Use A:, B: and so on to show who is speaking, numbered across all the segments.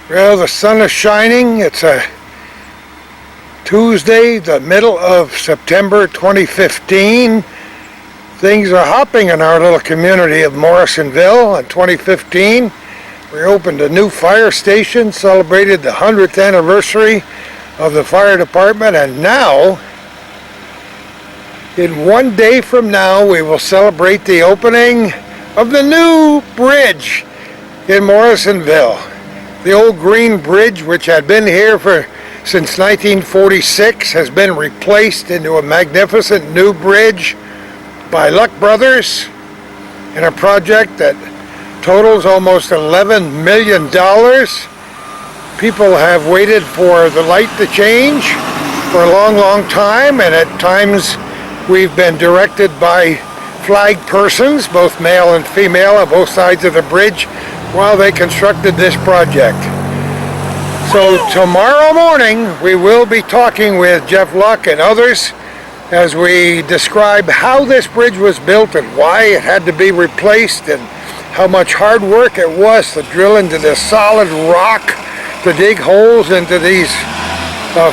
A: Well, the sun is shining. It's a Tuesday, the middle of September 2015. Things are hopping in our little community of Morrisonville. In 2015, we opened a new fire station, celebrated the 100th anniversary of the fire department, and now, in 1 day from now, we will celebrate the opening of the new bridge in Morrisonville. The old green bridge, which had been here since 1946, has been replaced into a magnificent new bridge by Luck Brothers in a project that totals almost $11 million. People have waited for the light to change for a long, long time, and at times we've been directed by flag persons, both male and female, on both sides of the bridge while they constructed this project. So tomorrow morning we will be talking with Jeff Luck and others as we describe how this bridge was built and why it had to be replaced and how much hard work it was to drill into this solid rock, to dig holes into these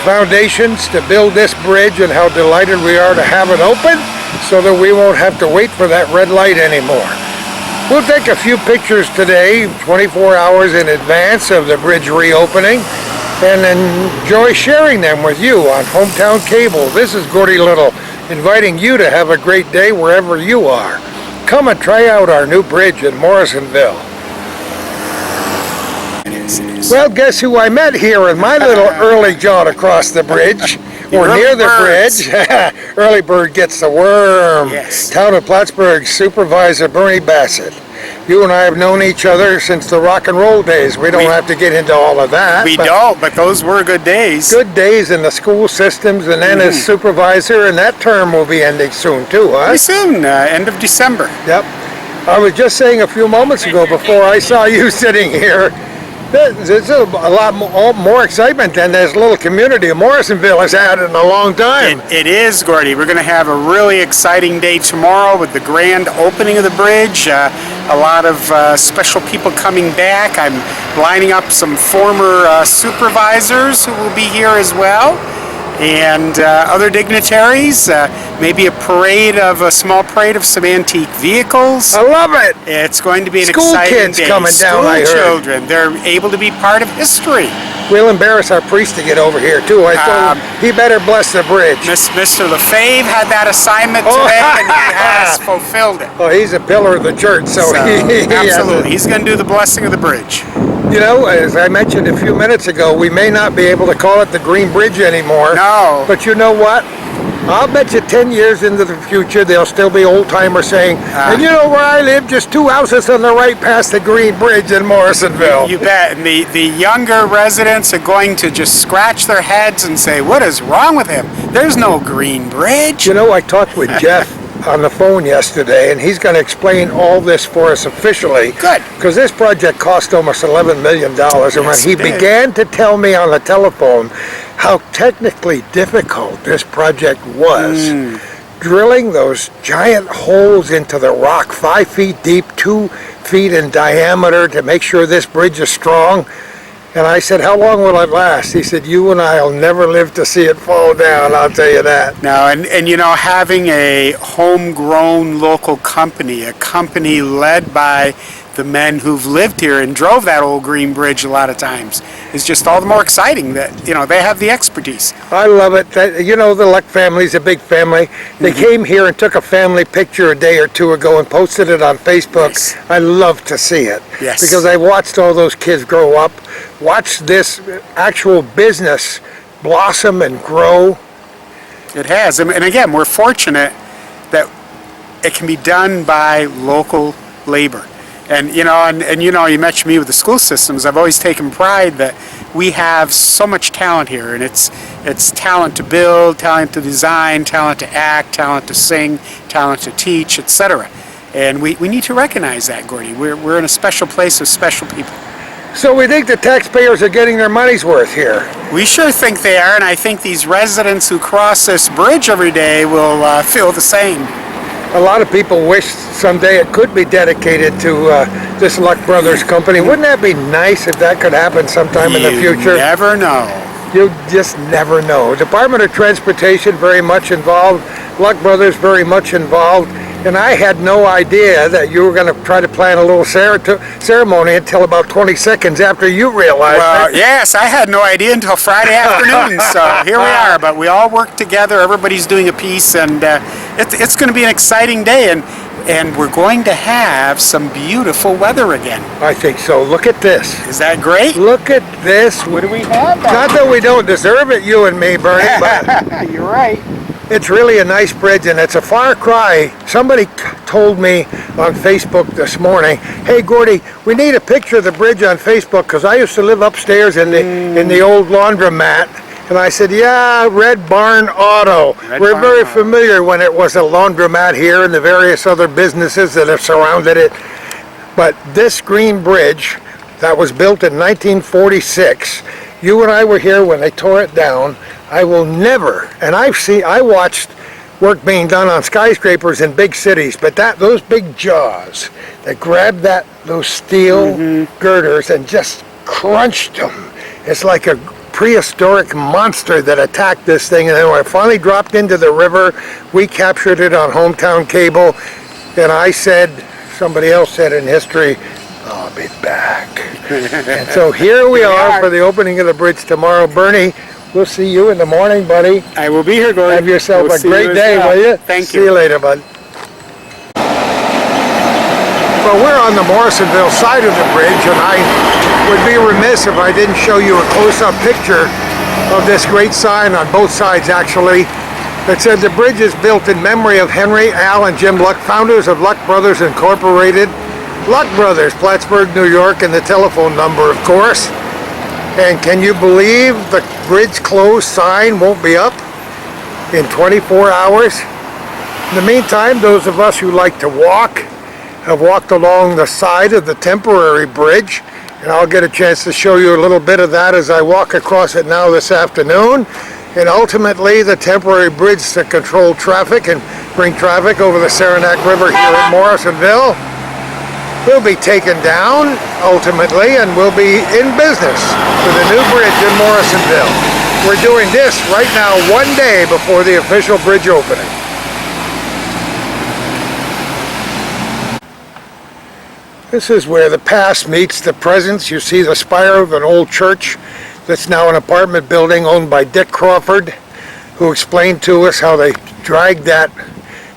A: foundations to build this bridge, and how delighted we are to have it open so that we won't have to wait for that red light anymore. We'll take a few pictures today, 24 hours in advance of the bridge reopening, and enjoy sharing them with you on Hometown Cable. This is Gordy Little, inviting you to have a great day wherever you are. Come and try out our new bridge in Morrisonville. Well, guess who I met here in my little early jaunt across the bridge, or near the bridge? Early bird gets the worm.
B: Yes.
A: Town of Plattsburgh Supervisor Bernie Bassett. You and I have known each other since the rock and roll days. We don't have to get into all of that.
B: We don't, but those were good days.
A: Good days in the school systems, and then as supervisor, and that term will be ending soon too, huh?
B: Pretty soon, end of December.
A: Yep. I was just saying a few moments ago, before I saw you sitting here, there's a lot more excitement than this little community of Morrisonville has had in a long time.
B: It is, Gordy. We're going to have a really exciting day tomorrow with the grand opening of the bridge. A lot of special people coming back. I'm lining up some former supervisors who will be here as well, and other dignitaries. Maybe a small parade of some antique vehicles.
A: I love it.
B: It's going to be an
A: School
B: exciting
A: kids
B: day.
A: coming down, I heard.
B: School children. They're able to be part of history.
A: We'll embarrass our priest to get over here too. I told him he better bless the bridge.
B: Mr. LaFave had that assignment today, and he has fulfilled it.
A: Well, he's a pillar of the church, so he
B: absolutely. He's going to do the blessing of the bridge.
A: You know, as I mentioned a few minutes ago, we may not be able to call it the Green Bridge anymore.
B: No.
A: But you know what? I'll bet you 10 years into the future, there'll still be old-timers saying, and you know where I live, just 2 houses on the right past the Green Bridge in Morrisonville.
B: You bet. And the younger residents are going to just scratch their heads and say, what is wrong with him? There's no Green Bridge.
A: You know, I talked with Jeff on the phone yesterday, and he's going to explain all this for us officially.
B: Good.
A: Because this project cost almost $11 million, and when he began to tell me on the telephone how technically difficult this project was, drilling those giant holes into the rock 5 feet deep, 2 feet in diameter to make sure this bridge is strong. And I said, how long will it last? He said, you and I will never live to see it fall down, I'll tell you that.
B: No, and you know, having a homegrown local company, a company led by the men who've lived here and drove that old Green Bridge a lot of times, is just all the more exciting that, you know, they have the expertise.
A: I love it. You know, the Luck family's a big family. They came here and took a family picture a day or two ago and posted it on Facebook.
B: Yes.
A: I love to see it.
B: Yes.
A: Because I watched all those kids grow up, watched this actual business blossom and grow.
B: It has. And again, we're fortunate that it can be done by local labor. And you know, and you know, you mentioned me with the school systems. I've always taken pride that we have so much talent here, and it's talent to build, talent to design, talent to act, talent to sing, talent to teach, etc. And we need to recognize that, Gordy. We're in a special place with special people.
A: So we think the taxpayers are getting their money's worth here.
B: We sure think they are, and I think these residents who cross this bridge every day will feel the same.
A: A lot of people wish someday it could be dedicated to this Luck Brothers company. Wouldn't that be nice if that could happen sometime in the future?
B: You never know.
A: You just never know. Department of Transportation very much involved. Luck Brothers very much involved. And I had no idea that you were going to try to plan a little ceremony until about 20 seconds after you realized
B: Well,
A: it.
B: yes, I had no idea until Friday afternoon, so here we are. But we all work together, everybody's doing a piece, and it's going to be an exciting day, and we're going to have some beautiful weather again.
A: I think so. Look at this.
B: Is that great?
A: Look at this.
B: What do we have?
A: Not that we don't deserve it, you and me, Bernie, but
B: You're right.
A: it's really a nice bridge, and it's a far cry. Somebody told me on Facebook this morning, "Hey Gordy, we need a picture of the bridge on Facebook," because I used to live upstairs in the old laundromat. And I said, "Yeah, Red Barn Auto. We're very familiar when it was a laundromat here and the various other businesses that have surrounded it." But this green bridge that was built in 1946, you and I were here when they tore it down. I will never, and I watched work being done on skyscrapers in big cities, but those big jaws that grabbed those steel girders and just crunched them. It's like a prehistoric monster that attacked this thing, and then when it finally dropped into the river, we captured it on hometown cable, and I said, somebody else said in history, "I'll be back." And so here we are for the opening of the bridge tomorrow. Bernie, we'll see you in the morning, buddy.
B: I will be here, Gordon.
A: Have yourself a great day, will you?
B: Thank
A: See
B: you.
A: you later, bud. Well, we're on the Morrisonville side of the bridge, and I would be remiss if I didn't show you a close-up picture of this great sign on both sides, actually. It said the bridge is built in memory of Henry, Al, and Jim Luck, founders of Luck Brothers Incorporated. Luck Brothers, Plattsburgh, New York, and the telephone number, of course. And can you believe the bridge closed sign won't be up in 24 hours? In the meantime, those of us who like to walk have walked along the side of the temporary bridge, and I'll get a chance to show you a little bit of that as I walk across it now this afternoon. And ultimately, the temporary bridge to control traffic and bring traffic over the Saranac River here at Morrisonville will be taken down ultimately, and we'll be in business with a new bridge in Morrisonville. We're doing this right now, one day before the official bridge opening. This is where the past meets the present. You see the spire of an old church that's now an apartment building owned by Dick Crawford, who explained to us how they dragged that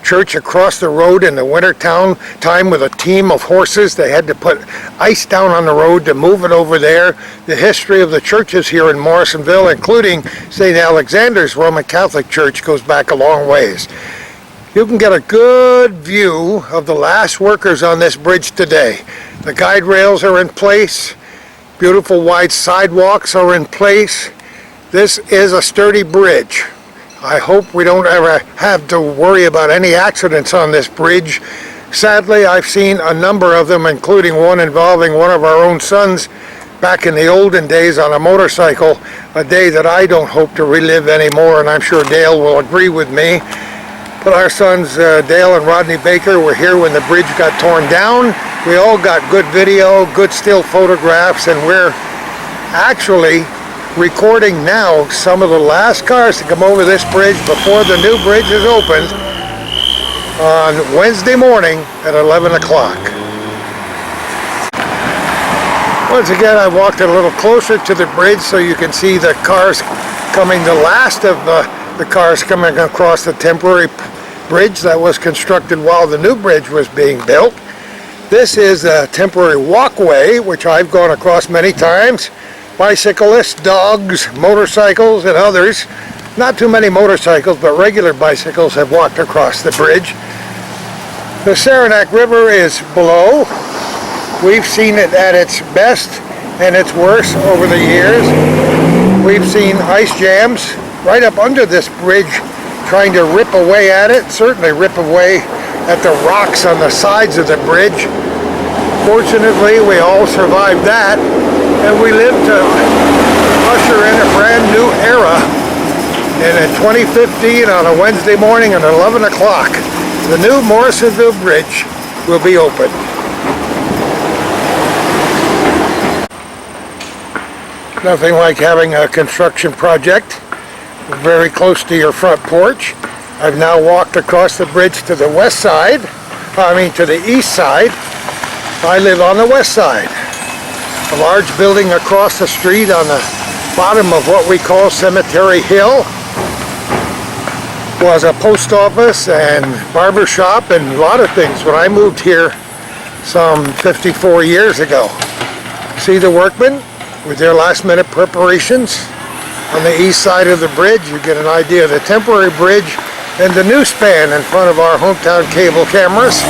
A: church across the road in the winter time with a team of horses. They had to put ice down on the road to move it over there. The history of the churches here in Morrisonville, including St. Alexander's Roman Catholic Church, goes back a long ways. You can get a good view of the last workers on this bridge today. The guide rails are in place. Beautiful wide sidewalks are in place. This is a sturdy bridge. I hope we don't ever have to worry about any accidents on this bridge. Sadly, I've seen a number of them, including one involving one of our own sons back in the olden days on a motorcycle, a day that I don't hope to relive anymore, and I'm sure Dale will agree with me. But our sons, Dale and Rodney Baker, were here when the bridge got torn down. We all got good video, good still photographs, and we're actually recording now some of the last cars to come over this bridge before the new bridge is opened on Wednesday morning at 11 o'clock. Once again, I walked a little closer to the bridge so you can see the cars coming, the last of the cars coming across the temporary bridge that was constructed while the new bridge was being built. This is a temporary walkway, which I've gone across many times. Bicyclists, dogs, motorcycles, and others. Not too many motorcycles, but regular bicycles have walked across the bridge. The Saranac River is below. We've seen it at its best and its worst over the years. We've seen ice jams right up under this bridge trying to rip away at it, certainly rip away at the rocks on the sides of the bridge. Fortunately, we all survived that, and we lived to usher in a brand new era. And in 2015, on a Wednesday morning at 11 o'clock, the new Morrisonville Bridge will be opened. Nothing like having a construction project very close to your front porch. I've now walked across the bridge to the west side, to the east side. I live on the west side. A large building across the street on the bottom of what we call Cemetery Hill was a post office and barber shop and a lot of things when I moved here some 54 years ago. See the workmen with their last minute preparations on the east side of the bridge. You get an idea of the temporary bridge and the new span in front of our hometown cable cameras.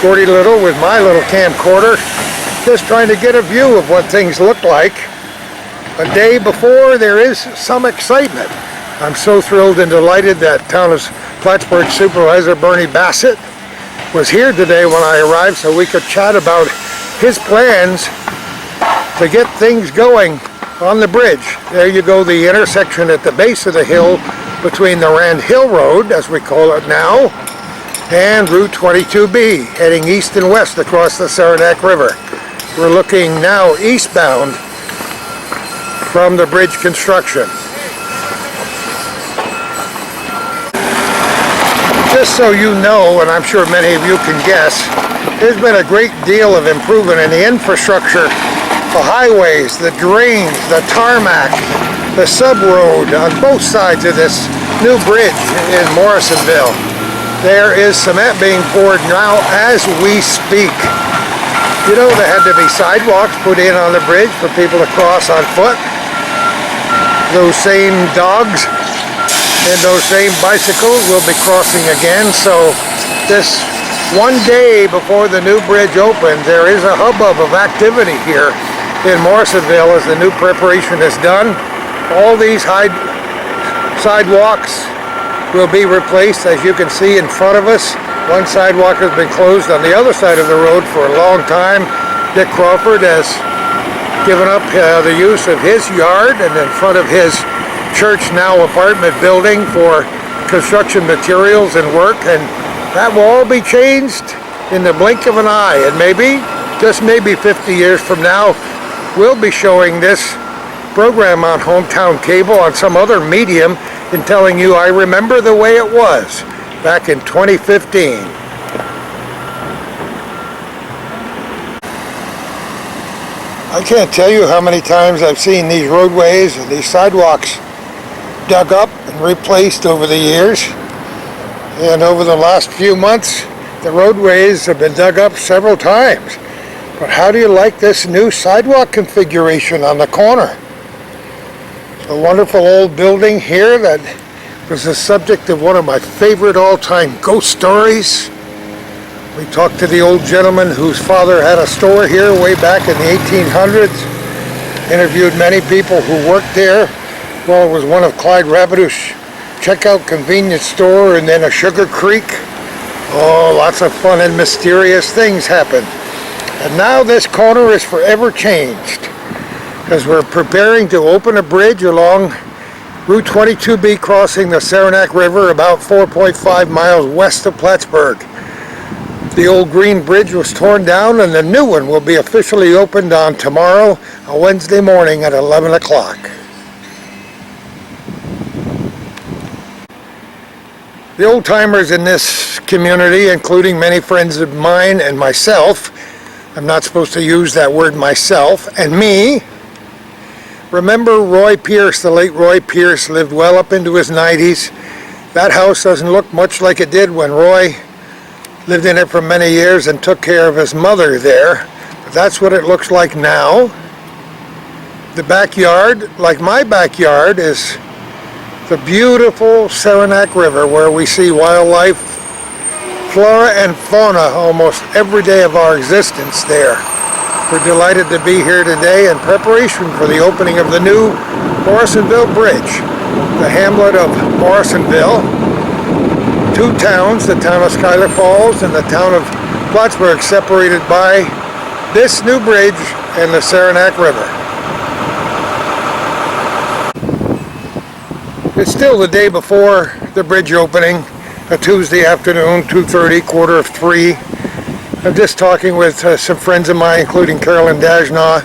A: Gordy Little with my little camcorder, just trying to get a view of what things look like. A day before, there is some excitement. I'm so thrilled and delighted that Town of Plattsburgh Supervisor Bernie Bassett was here today when I arrived so we could chat about his plans to get things going on the bridge. There you go, the intersection at the base of the hill between the Rand Hill Road, as we call it now, and Route 22B, heading east and west across the Saranac River. We're looking now eastbound from the bridge construction. Just so you know, and I'm sure many of you can guess, there's been a great deal of improvement in the infrastructure, the highways, the drains, the tarmac, the sub-road on both sides of this new bridge in Morrisonville. There is cement being poured now as we speak. You know, there had to be sidewalks put in on the bridge for people to cross on foot. Those same dogs and those same bicycles will be crossing again. So this one day before the new bridge opens, there is a hubbub of activity here in Morrisonville as the new preparation is done. All these sidewalks will be replaced, as you can see in front of us. One sidewalk has been closed on the other side of the road for a long time. Dick Crawford has given up the use of his yard and in front of his church now apartment building for construction materials and work, and that will all be changed in the blink of an eye. And maybe, just maybe 50 years from now, we'll be showing this program on hometown cable on some other medium and telling you I remember the way it was back in 2015. I can't tell you how many times I've seen these roadways and these sidewalks dug up and replaced over the years. And over the last few months, the roadways have been dug up several times. But how do you like this new sidewalk configuration on the corner? A wonderful old building here that was the subject of one of my favorite all-time ghost stories. We talked to the old gentleman whose father had a store here way back in the 1800s. Interviewed many people who worked there. Well, it was one of Clyde Rabidou's checkout convenience store and then a Sugar Creek. Oh, lots of fun and mysterious things happened. And now this corner is forever changed because we're preparing to open a bridge along Route 22B crossing the Saranac River about 4.5 miles west of Plattsburgh. The old green bridge was torn down and the new one will be officially opened on tomorrow, a Wednesday morning at 11 o'clock. The old timers in this community, including many friends of mine and myself, I'm not supposed to use that word myself, and me, remember Roy Pierce, the late Roy Pierce, lived well up into his 90s. That house doesn't look much like it did when Roy lived in it for many years and took care of his mother there. But that's what it looks like now. The backyard, like my backyard, is the beautiful Saranac River where we see wildlife, flora and fauna almost every day of our existence there. We're delighted to be here today in preparation for the opening of the new Morrisonville Bridge. The hamlet of Morrisonville, two towns, the town of Schuyler Falls and the town of Plattsburgh, separated by this new bridge and the Saranac River. It's still the day before the bridge opening, a Tuesday afternoon, 2:30, quarter of 3. I'm just talking with some friends of mine, including Carolyn Dajnaw,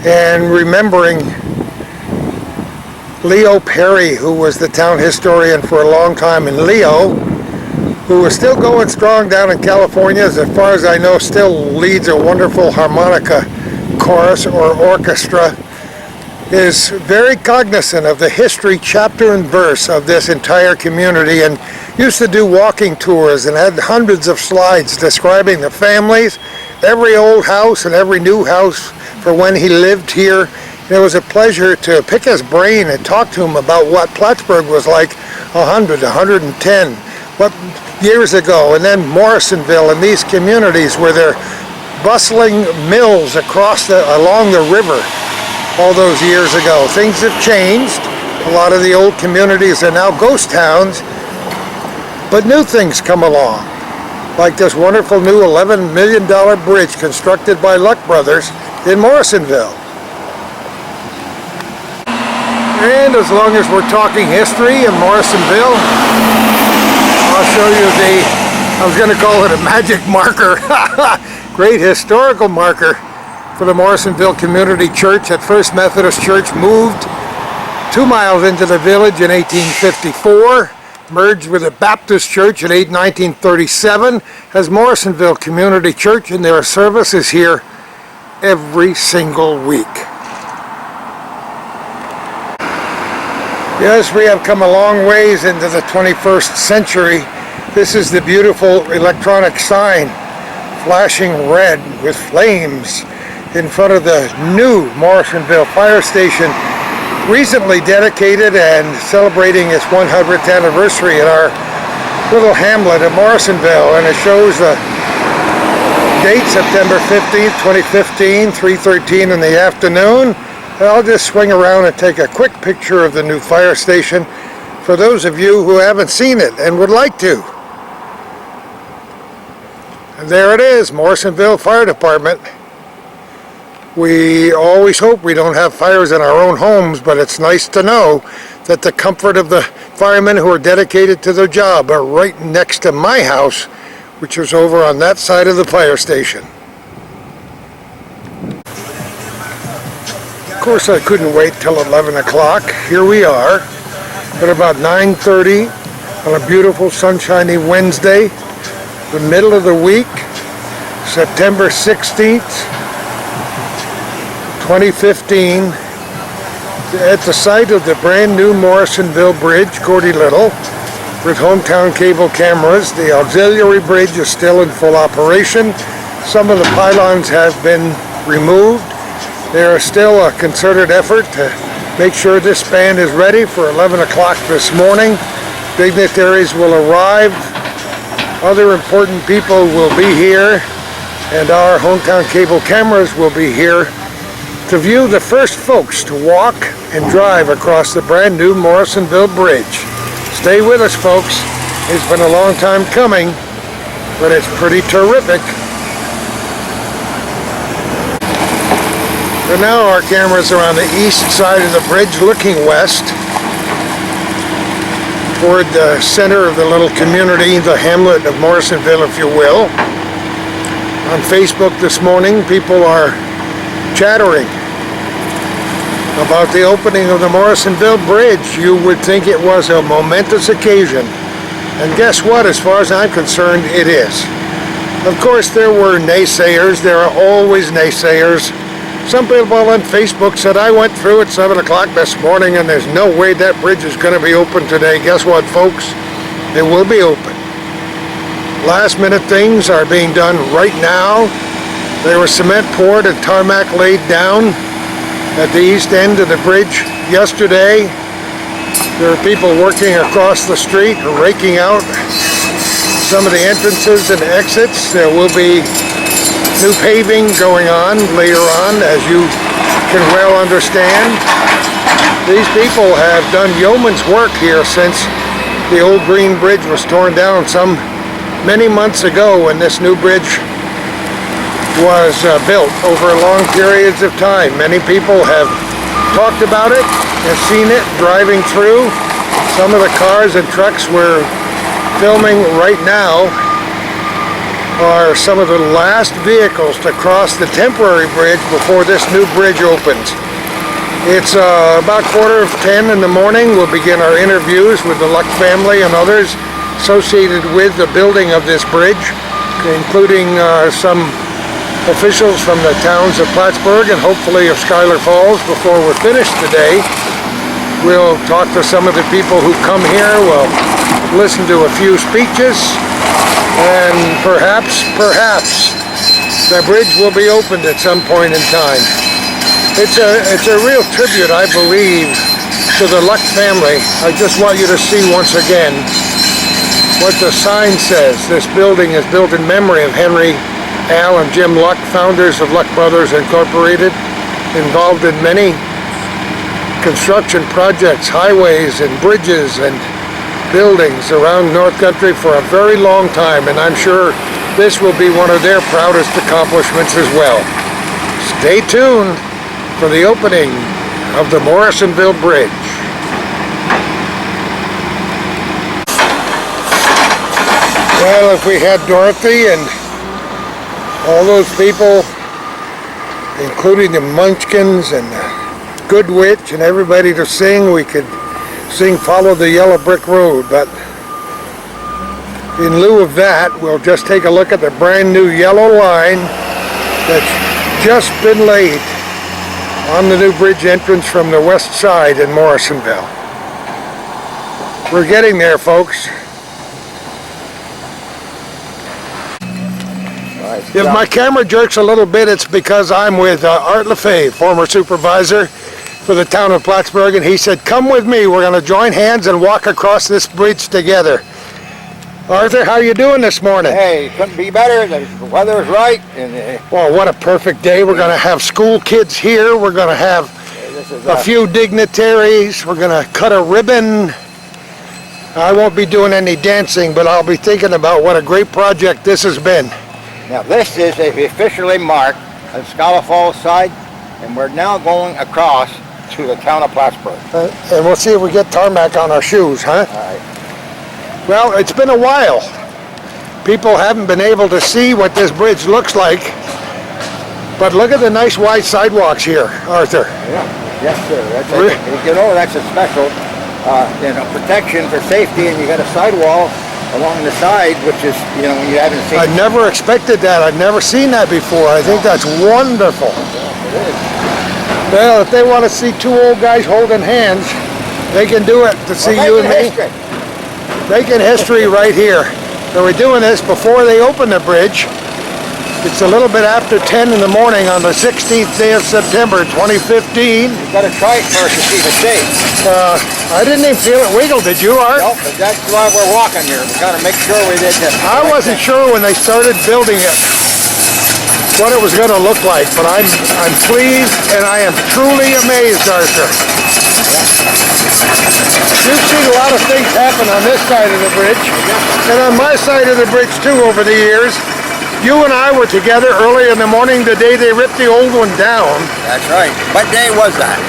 A: and remembering Leo Perry, who was the town historian for a long time in Leo, who is still going strong down in California. As far as I know, still leads a wonderful harmonica chorus or orchestra, is very cognizant of the history, chapter and verse of this entire community, and used to do walking tours and had hundreds of slides describing the families, every old house and every new house for when he lived here. And it was a pleasure to pick his brain and talk to him about what Plattsburgh was like 100, 110, what years ago, and then Morrisonville and these communities where they're bustling mills along the river all those years ago. Things have changed. A lot of the old communities are now ghost towns, but new things come along, like this wonderful new $11 million bridge constructed by Luck Brothers in Morrisonville. And as long as we're talking history in Morrisonville, I'll show you I was going to call it a magic marker, great historical marker for the Morrisonville Community Church. That First Methodist Church moved 2 miles into the village in 1854, merged with the Baptist Church in 1937 as Morrisonville Community Church, and their service is here every single week. Yes, we have come a long ways into the 21st century. This is the beautiful electronic sign flashing red with flames in front of the new Morrisonville Fire Station, recently dedicated and celebrating its 100th anniversary in our little hamlet of Morrisonville. And it shows the date, September 15th, 2015, 3:13 in the afternoon. And I'll just swing around and take a quick picture of the new fire station for those of you who haven't seen it and would like to. And there it is, Morrisonville Fire Department. We always hope we don't have fires in our own homes, but it's nice to know that the comfort of the firemen who are dedicated to their job are right next to my house, which is over on that side of the fire station. Of course, I couldn't wait till 11 o'clock. Here we are at about 9:30 on a beautiful sunshiny Wednesday, the middle of the week, September 16th, 2015, at the site of the brand new Morrisonville Bridge, Cordy Little, with hometown cable cameras. The auxiliary bridge is still in full operation. Some of the pylons have been removed. There is still a concerted effort to make sure this band is ready for 11 o'clock this morning. Dignitaries will arrive. Other important people will be here, and our hometown cable cameras will be here to view the first folks to walk and drive across the brand new Morrisonville Bridge. Stay with us, folks. It's been a long time coming, but it's pretty terrific. So now our cameras are on the east side of the bridge looking west toward the center of the little community, the hamlet of Morrisonville, if you will. On Facebook this morning, people are chattering about the opening of the Morrisonville Bridge. You would think it was a momentous occasion. And guess what? As far as I'm concerned, it is. Of course, there were naysayers. There are always naysayers. Some people on Facebook said, I went through at 7 o'clock this morning and there's no way that bridge is going to be open today. Guess what, folks? It will be open. Last minute things are being done right now. There was cement poured and tarmac laid down at the east end of the bridge yesterday. There are people working across the street, raking out some of the entrances and exits. There will be new paving going on later on, as you can well understand. These people have done yeoman's work here since the old green bridge was torn down many months ago, when this new bridge was built over long periods of time. Many people have talked about it, have seen it driving through. Some of the cars and trucks were filming right now are some of the last vehicles to cross the temporary bridge before this new bridge opens. It's about 9:45 in the morning. We'll begin our interviews with the Luck family and others associated with the building of this bridge, including some officials from the towns of Plattsburgh and hopefully of Schuyler Falls before we're finished today. We'll talk to some of the people who come here. We'll listen to a few speeches, and perhaps the bridge will be opened at some point in time. It's a real tribute, I believe, to the Luck family. I just want you to see once again what the sign says. This building is built in memory of Henry, Al, and Jim Luck, founders of Luck Brothers Incorporated, involved in many construction projects, highways and bridges and buildings around North Country for a very long time, and I'm sure this will be one of their proudest accomplishments as well. Stay tuned for the opening of the Morrisonville Bridge. Well, if we had Dorothy and all those people, including the Munchkins and the Good Witch and everybody to sing, we could sing Follow the Yellow Brick Road, but in lieu of that, we'll just take a look at the brand new yellow line that's just been laid on the new bridge entrance from the west side in Morrisonville. We're getting there, folks. If my camera jerks a little bit, it's because I'm with Art LaFave, former supervisor for the town of Plattsburgh, and he said, come with me, we're going to join hands and walk across this bridge together. Arthur, how you doing this morning?
C: Hey, couldn't be better. The weather's right. And
A: well, what a perfect day. We're going to have school kids here. We're going to have a few dignitaries. We're going to cut a ribbon. I won't be doing any dancing, but I'll be thinking about what a great project this has been.
C: Now this is officially marked on Schuyler Falls side, and we're now going across to the town of Plattsburgh.
A: And we'll see if we get tarmac on our shoes, huh?
C: All right.
A: Well, it's been a while. People haven't been able to see what this bridge looks like, but look at the nice wide sidewalks here, Arthur.
C: Yeah. Yes, sir. That's a special protection for safety, and you got a sidewall along the side, which is, when you haven't seen.
A: I never expected that. I've never seen that before. I think that's wonderful.
C: Yeah, it is.
A: Well, if they want to see two old guys holding hands, they can do it to see you and me.
C: History.
A: Making history right here. So we're doing this before they open the bridge. It's a little bit after 10 in the morning on the 16th day of September, 2015.
C: You've got to try it first to see the shape.
A: I didn't even feel it wiggle, did you, Art?
C: No, but that's why we're walking here. We got to make sure we did this.
A: I wasn't sure when they started building it what it was going to look like, but I'm pleased and I am truly amazed, Arthur. You've seen a lot of things happen on this side of the bridge, and on my side of the bridge too over the years. You and I were together early in the morning the day they ripped the old one down.
C: That's right. What day was that,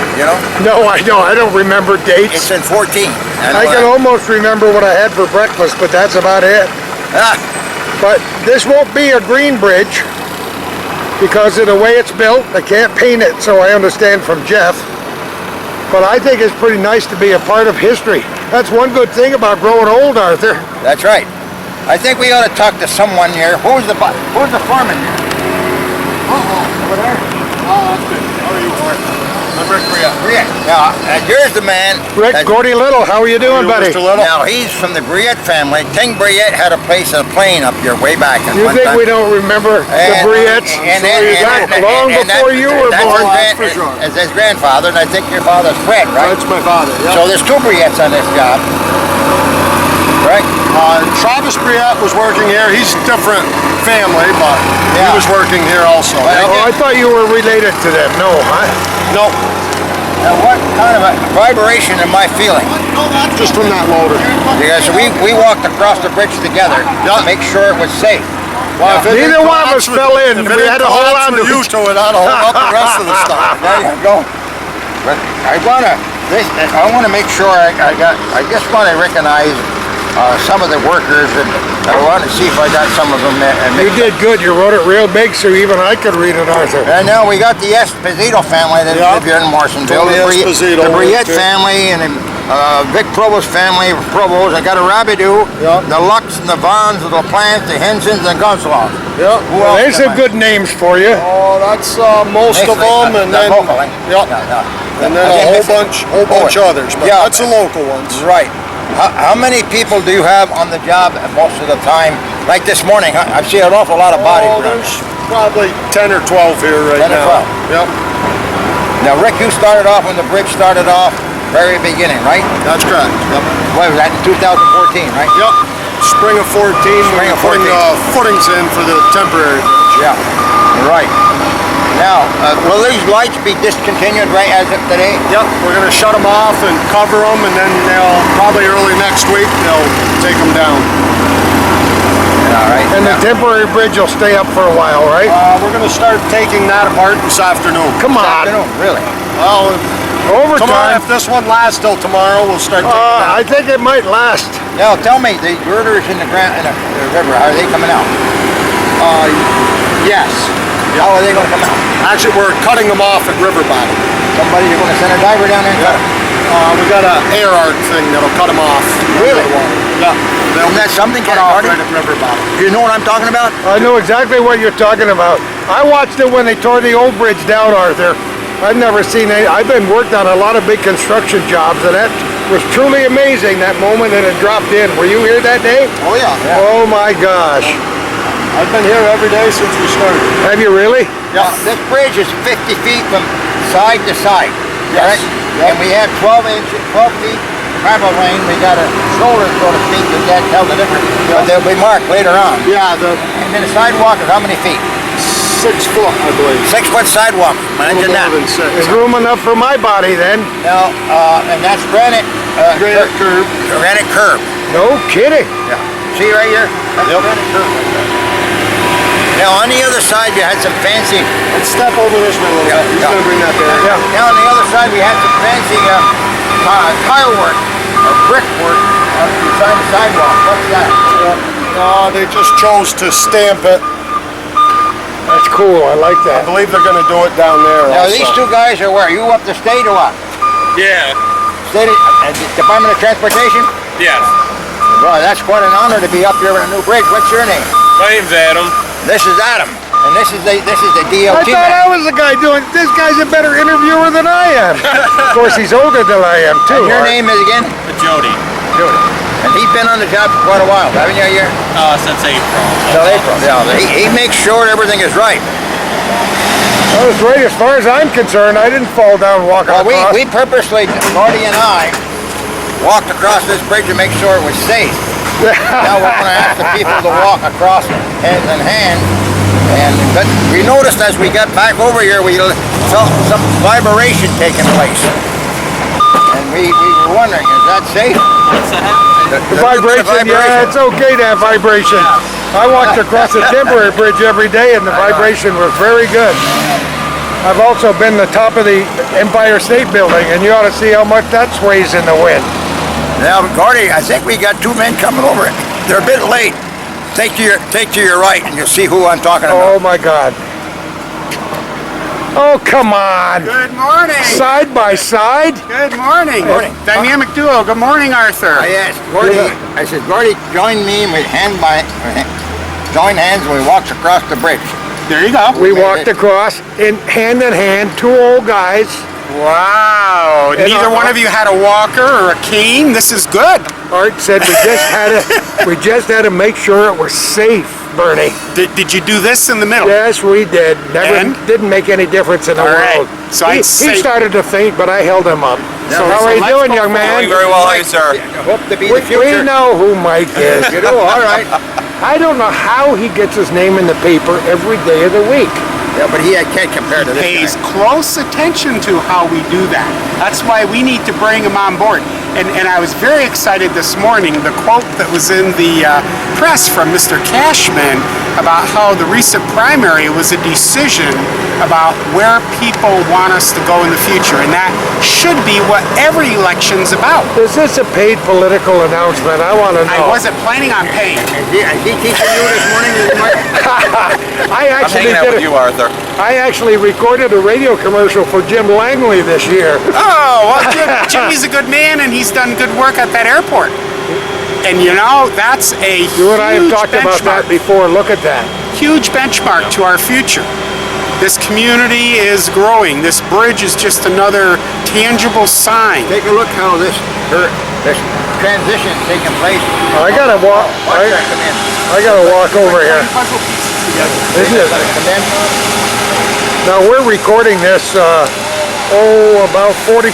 A: No, I don't remember dates.
C: It's in 14.
A: I can almost remember what I had for breakfast, but that's about it.
C: Ah.
A: But this won't be a green bridge because of the way it's built. I can't paint it, so I understand from Jeff. But I think it's pretty nice to be a part of history. That's one good thing about growing old, Arthur.
C: That's right. I think we ought to talk to someone here. Who's the foreman here? Over there?
D: Oh, that's good. How are you? I'm Rick Briette.
C: Briette. Now, here's the man.
A: Rick, Gordy Little, how are you doing, buddy?
D: Mr. Little?
C: Now, he's from the Briette family. Ting Briette had a place on a plane up here way back.
A: You think we don't remember the Briettes? Long before you were born.
C: That's his grandfather, and I think your father's Fred, right?
D: That's my father, yeah.
C: So there's two Briettes on this job. Right?
D: Travis Briette was working here. He's a different family, but
C: Yeah.
D: he was working here also.
C: Well,
A: Oh, I thought you were related to them. No, huh?
D: No,
C: Now, what kind of a vibration am I feeling?
D: just from that loader.
C: Because we walked across the bridge together to make sure it was safe.
D: Well, if it
A: Neither
D: didn't
A: one of us
D: collapse
A: fell in.
D: If it
A: We
D: didn't
A: had to hold
D: collapse
A: on to
D: with
A: it.
D: you to it, I'd hold up the rest of the stuff.
C: There you go. But I want to make sure I just want to recognize some of the workers, and I wanted to see if I got some of them.
A: You did good. You wrote it real big so even I could read it, Arthur.
C: And now we got the Esposito family that live here in Morrisonville.
D: Tony Esposito,
C: The Briette
D: okay.
C: family and Vic Provost family of Provost. I got a Rabideau, the Lux and the Vons, the LaPlante, the Hensons, and Gonsalves.
D: Yeah.
C: Who
A: Well,
C: else
A: there's some
C: am I?
A: good names for you.
D: Oh, that's most of them, and then and then a whole bunch others. But
C: Yeah,
D: that's the local ones.
C: Right. How many people do you have on the job most of the time? Like this morning, I've seen an awful lot of bodies.
D: Oh, there's probably 10 or 12 here right
C: 10 or
D: now.
C: 12.
D: Yep,
C: Now, Rick, you started off when the bridge started off, very beginning, right?
D: that's correct. Yep.
C: What was that, in 2014, right?
D: Yep. Spring of 14.
C: Spring of
D: putting
C: 14.
D: Footings in for the temporary bridge.
C: Yeah. Right. Now, will these lights be discontinued right as of today?
D: Yep. We're going to shut them off and cover them, and then they'll probably early next week they'll take them down.
C: All right.
A: And the temporary bridge will stay up for a while, right?
D: We're going to start taking that apart this afternoon.
A: Come on.
C: Afternoon, really?
D: Well, tomorrow,
A: Overtime.
D: if this one lasts till tomorrow, we'll start taking
A: I
D: that.
A: think it might last.
C: Now, tell me, the girders in the river, are they coming out?
D: Yes.
C: How are they going to come out?
D: Actually, we're cutting them off at river bottom.
C: Somebody, you're going to send a diver down there and cut 'em?
D: We got an air arc thing that'll cut them off.
C: Really?
D: Yeah. They'll
C: Isn't that something,
D: cut
C: Ken
D: off
C: Hardy?
D: right at river bottom.
C: Do you know what I'm talking about?
A: I know exactly what you're talking about. I watched it when they tore the old bridge down, Arthur. I've never seen it. I've been worked on a lot of big construction jobs, and that was truly amazing, that moment that it dropped in. Were you here that day?
D: Oh, yeah.
A: Oh my gosh.
D: I've been here every day since we started.
A: Have you really?
C: Yeah. This bridge is 50 feet from side to side.
D: Yes.
C: Correct? And we have 12 feet travel lane. We got a shoulder, so to speak, you can't tell the difference. But they'll be marked later on.
D: Yeah, the
C: And then the sidewalk is how many feet?
D: 6 foot, I believe.
C: 6 foot sidewalk. Imagine that.
D: More than 6.
A: There's room enough for my body then.
C: Now, and that's granite.
D: Granite curb.
C: Granite curb.
A: No kidding.
C: Yeah. See right here? That's
D: Yep.
C: granite curb right there. Now on the other side you had some fancy.
D: Let's step over this one a little bit. He's
C: Yeah.
D: going to bring that there.
A: Yeah.
C: Now on the other side we had some fancy tile work or brick work beside the sidewalk. What's that?
D: They just chose to stamp it.
A: That's cool. I like
D: I
A: that.
D: believe they're going to do it down there
C: Now
D: also.
C: these two guys are where? You up the state or what?
E: Yeah,
C: State Department of Transportation?
E: yes.
C: Well, that's quite an honor to be up here with a new bridge. What's your name?
E: My name's Adam.
C: This is Adam, and this is the
A: I
C: DOT
A: thought I
C: man.
A: was the guy doing. This guy's a better interviewer than I am. Of course, he's older than I am too.
C: And your name is again?
E: Jody.
C: And he's been on the job for quite a while, haven't you? Here?
E: Since April.
C: Till April. Yeah. He makes sure everything is right.
A: That was great. As far as I'm concerned, I didn't fall down walking
C: Well,
A: across.
C: we purposely, Marty and I, walked across this bridge to make sure it was safe. Now we're going to ask the people to walk across hand in hand. But we noticed as we got back over here, we felt some vibration taking place. And we were wondering, is that safe?
E: What's that?
A: The vibration, yeah, it's okay to have vibration. I walked across the temporary bridge every day and the vibration was very good. I've also been the top of the Empire State Building and you ought to see how much that sways in the wind.
C: Now, Gordy, I think we got two men coming over it. They're a bit late. Take to your right and you'll see who I'm talking about.
A: Oh my God. Oh, come on.
B: Good morning.
A: Side by side?
B: Good morning.
C: Morning.
B: Dynamic duo. Good morning, Arthur.
C: I asked Gordy, I said, Gordy, join me and we join hands and we walked across the bridge.
B: There you go.
A: We walked across in hand, two old guys.
B: Wow.
A: And
B: Neither one of you had a walker or a cane. This is good.
A: Art said we just had to make sure it was safe, Bernie.
B: Did you do this in the middle?
A: Yes, we did.
B: And?
A: Didn't make any difference in the
B: All right.
A: world.
B: So
A: he
B: I'd say-
A: started to faint, but I held him up.
C: So
A: how are you
B: let's
A: doing,
B: go
A: young man?
E: Doing very well, how are you, sir?
C: Hope to be the
A: We
C: future.
A: know who Mike is.
C: You do, all right.
A: I don't know how he gets his name in the paper every day of the week.
C: Yeah, but he can't compare to this
B: Pays
C: guy.
B: close attention to how we do that. That's why we need to bring him on board. And I was very excited this morning, the quote that was in the press from Mr. Cashman about how the recent primary was a decision about where people want us to go in the future, and that should be what every election's about.
A: Is this a paid political announcement? I want to know.
B: I wasn't planning on paying.
C: Is he teaching you this morning?
A: I
E: I'm
A: actually
E: hanging out with
A: did.
E: you, Arthur.
A: I actually recorded a radio commercial for Jim Langley this year.
B: Oh, well, Jimmy's a good man, and he's done good work at that airport. And you know, that's a
A: You and I have
B: huge
A: talked about that
B: benchmark.
A: before. Look at that.
B: Huge benchmark to our future. This community is growing. This bridge is just another tangible sign.
C: Take a look how this transition is taking place.
A: I gotta walk.
C: Watch that come in.
A: I gotta walk over here.
B: Puzzle pieces together.
A: Isn't it?
C: Let it come in.
A: Now we're recording this about 45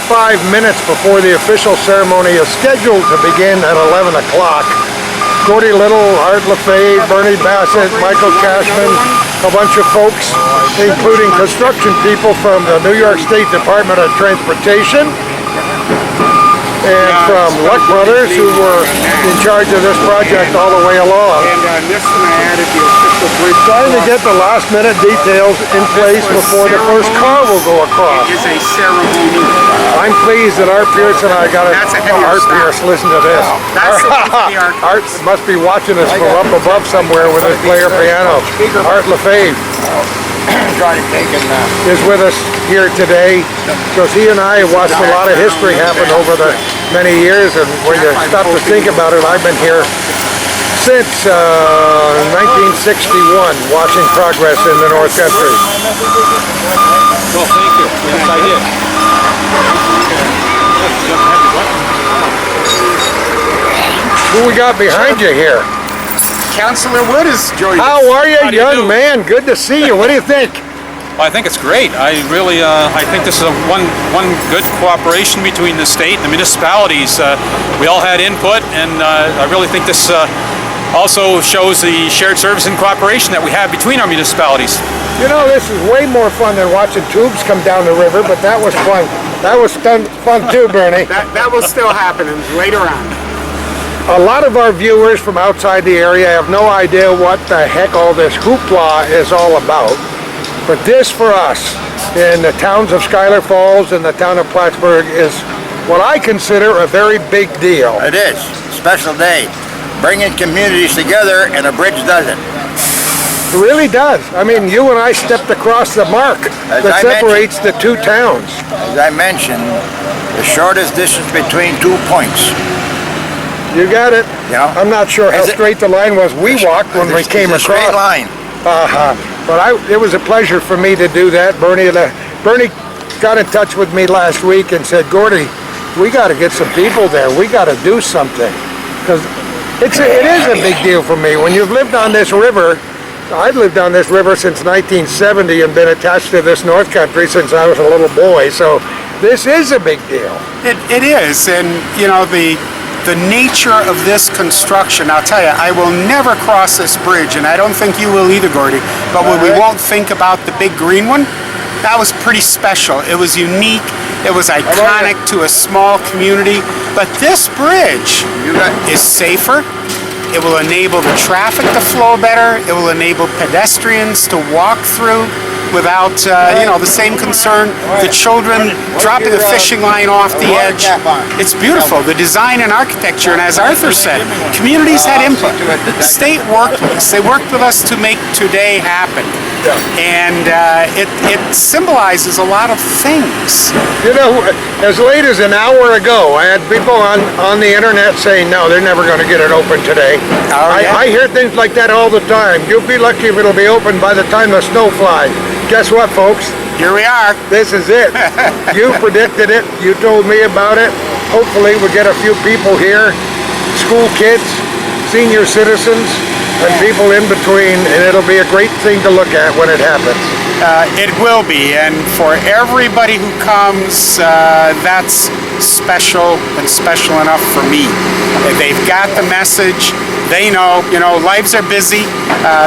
A: minutes before the official ceremony is scheduled to begin at 11 o'clock. Gordy Little, Art LaFave, Bernie Bassett, Michael Cashman, a bunch of folks, including construction people from the New York State Department of Transportation, and from Luck Brothers, who were in charge of this project all the way along.
B: And this one I added the official bridge.
A: Trying to get the last minute details in place before the first car will go across.
B: It is a ceremony.
A: I'm pleased that Art Pierce and I got it.
B: That's a heavier
A: Art
B: sound.
A: Pierce, listen to this.
B: That's supposed to be
A: Art
B: Art
A: must be watching us from up above somewhere with his player piano. Art LaFave
C: Try to take it
A: is with us here today because he and I have watched a lot of history happen over the many years, and when you stop to think about it, I've been here since 1961 watching progress in the North Country.
E: Well, thank you. Yes, I did.
A: Who we got behind you here?
B: Councilor Wood is joining us.
A: How are you,
E: How do you
A: young
E: do?
A: man? Good to see you. What do you think?
F: Well, I think it's great. I really, I think this is one good cooperation between the state and the municipalities. We all had input, and I really think this also shows the shared service and cooperation that we have between our municipalities.
A: You know, this is way more fun than watching tubes come down the river, but that was fun. That was fun too, Bernie.
B: That will still happen later on.
A: A lot of our viewers from outside the area have no idea what the heck all this hoopla is all about. But this for us, in the towns of Schuyler Falls and the town of Plattsburgh, is what I consider a very big deal.
C: It is. Special day. Bringing communities together, and a bridge does it.
A: It really does. I mean, you and I stepped across the mark
C: As
A: that
C: I
A: separates the two towns.
C: As I mentioned, the shortest distance between 2 points.
A: You got it.
C: Yeah.
A: I'm not sure how
C: Is it-
A: straight the line was we walked when we came
C: It's a straight
A: across.
C: line.
A: But it was a pleasure for me to do that. Bernie got in touch with me last week and said, Gordy, we got to get some people there. We got to do something. Because it is a big deal for me. When you've lived on this river, I've lived on this river since 1970 and been attached to this North Country since I was a little boy. So this is a big deal.
B: It is, and you know, the nature of this construction, I'll tell you, I will never cross this bridge, and I don't think you will either, Gordy, but when we won't think about the big green one, that was pretty special. It was unique, it was iconic to a small community, but this bridge is safer. It will enable the traffic to flow better. It will enable pedestrians to walk through without, the same concern. The children dropping the fishing line off the edge. It's beautiful. The design and architecture, and as Arthur said, communities had input. The state worked with us. They worked with us to make today happen. And it symbolizes a lot of things.
A: You know, as late as an hour ago, I had people on the internet saying, no, they're never going to get it open today. I hear things like that all the time. You'll be lucky if it'll be open by the time the snow flies. Guess what, folks?
B: Here we are.
A: This is it. You predicted it. You told me about it. Hopefully we'll get a few people here, school kids, senior citizens, and people in between, and it'll be a great thing to look at when it happens.
B: It will be, and for everybody who comes, that's special and special enough for me. They've got the message, they know, lives are busy.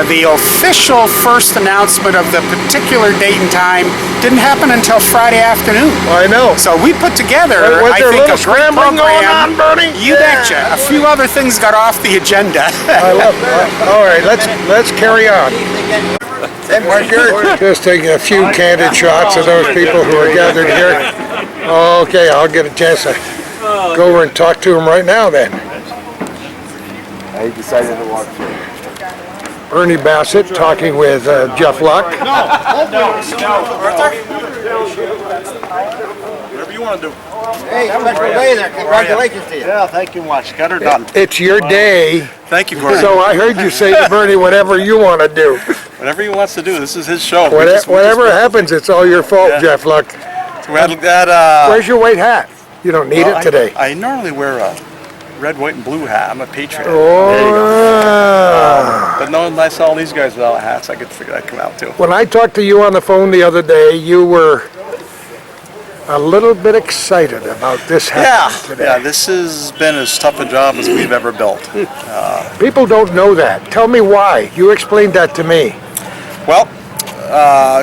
B: The official first announcement of the particular date and time didn't happen until Friday afternoon.
A: I know.
B: So we put together,
A: Was
B: I
A: there a
B: think,
A: little
B: a great
A: scrambling going
B: program.
A: on, Bernie?
B: You betcha. A few other things got off the agenda.
A: I love it. All right, let's carry on.
C: Tim, where's yours?
A: Just taking a few candid shots of those people who are gathered here. Okay, I'll get a chance to go over and talk to them right now then.
C: I decided to walk through.
A: Bernie Bassett talking with Jeff Luck.
E: Whatever you want to do.
C: Hey, special day there. Congratulations to you.
E: Yeah, thank you much. Got her done.
A: It's your day,
E: Thank you, Gordon.
A: so I heard you say to Bernie, whatever you want to do.
E: Whatever he wants to do. This is his show.
A: Whatever happens, it's all your fault,
E: Yeah.
A: Jeff Luck.
E: We had that,
A: Where's your white hat? You don't need it today.
E: I normally wear a red, white, and blue hat. I'm a patriot.
A: Oh.
E: But knowing I saw all these guys without hats, I could figure I'd come out too.
A: When I talked to you on the phone the other day, you were a little bit excited about this happening today.
E: Yeah, this has been as tough a job as we've ever built.
A: People don't know that. Tell me why. You explained that to me.
E: Well,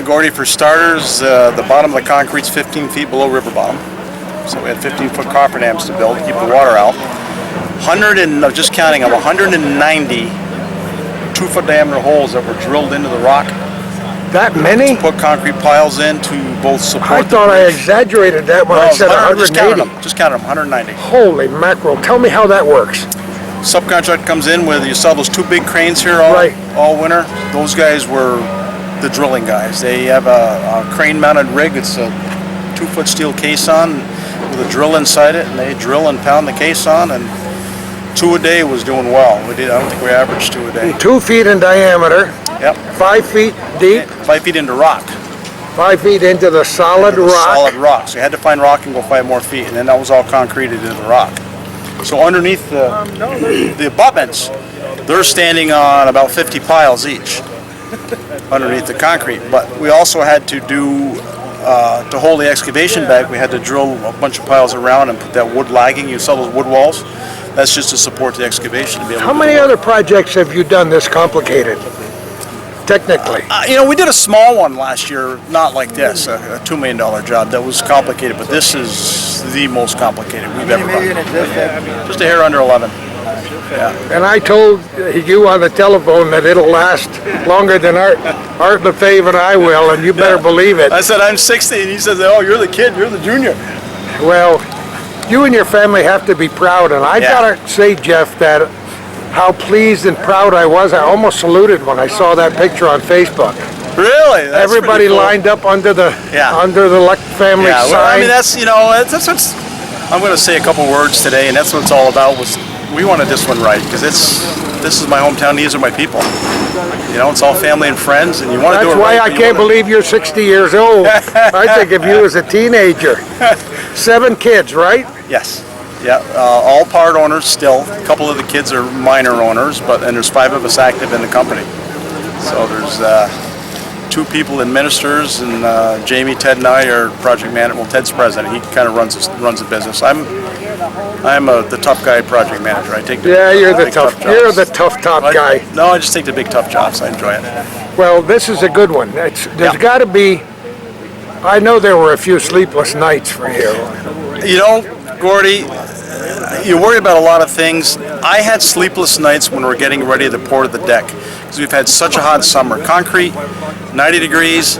E: Gordy, for starters, the bottom of the concrete's 15 feet below river bottom. So we had 15-foot coffer dams to build to keep the water out. 190 2-foot diameter holes that were drilled into the rock.
A: That many?
E: Put concrete piles in to both support
A: I thought I exaggerated that when I said 180.
E: Just counted them, 190.
A: Holy mackerel. Tell me how that works.
E: Subcontract comes in with, you saw those 2 big cranes here all winter. Those guys were the drilling guys. They have a crane mounted rig. It's a 2-foot steel caisson with a drill inside it, and they drill and pound the caisson, and 2 a day was doing well. I don't think we averaged 2 a day.
A: 2 feet in diameter,
E: Yep.
A: 5 feet deep,
E: 5 feet into rock.
A: 5 feet into the solid
E: Into the
A: rock.
E: Solid rock. So you had to find rock and go 5 more feet, and then that was all concreted into the rock. So underneath the abutments, they're standing on about 50 piles each underneath the concrete. But we also had to do, to hold the excavation back, we had to drill a bunch of piles around and put that wood lagging. You saw those wood walls? That's just to support the excavation. To be able
A: How
E: to
A: many
E: do
A: other projects have you done this complicated? Technically.
E: we did a small one last year, not like this, a $2 million job that was complicated, but this is the most complicated we've ever done. Just a hair under 11.
A: And I told you on the telephone that it'll last longer than Art Lefebvre and I will, and you better believe it.
E: I said, I'm 60, and he says, oh, you're the kid, you're the junior.
A: Well, you and your family have to be proud, and I gotta say, Jeff, that how pleased and proud I was. I almost saluted when I saw that picture on Facebook.
E: Really? That's
A: Everybody
E: pretty cool.
A: lined up under the Luck family
E: Yeah,
A: sign.
E: well, I mean, that's what's, I'm going to say a couple words today, and that's what it's all about. We wanted this one right, because this is my hometown, these are my people. It's all family and friends, and you want to do it
A: That's why
E: right.
A: I can't believe you're 60 years old. I think of you as a teenager. 7 kids, right?
E: Yes. Yeah, all part owners still. A couple of the kids are minor owners, and there's 5 of us active in the company. So there's 2 people administrators, and Jamie, Ted, and I are project manager. Well, Ted's president. He kind of runs the business. I'm the tough guy project manager. I take the
A: You're the
E: big
A: tough.
E: jobs.
A: You're the tough top guy.
E: No, I just take the big tough jobs. I enjoy it.
A: Well, this is a good one. There's got to be. I know there were a few sleepless nights for you.
E: Gordy, you worry about a lot of things. I had sleepless nights when we're getting ready to pour the deck, because we've had such a hot summer. Concrete, 90 degrees,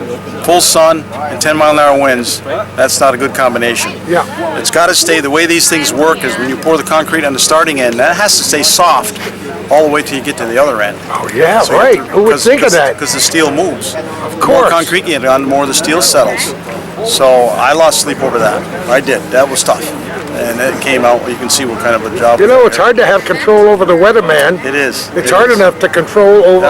E: full sun, and 10-mile-an-hour winds. That's not a good combination.
A: Yeah.
E: It's got to stay. The way these things work is when you pour the concrete on the starting end, that has to stay soft all the way till you get to the other end.
A: Oh yeah, right. Who would think of that?
E: Because the steel moves.
A: Of
E: The
A: course.
E: more concrete you get on, the more the steel settles. So I lost sleep over that. I did. That was tough. And it came out. You can see what kind of a job.
A: It's hard to have control over the weatherman.
E: It is.
A: It's hard enough to control over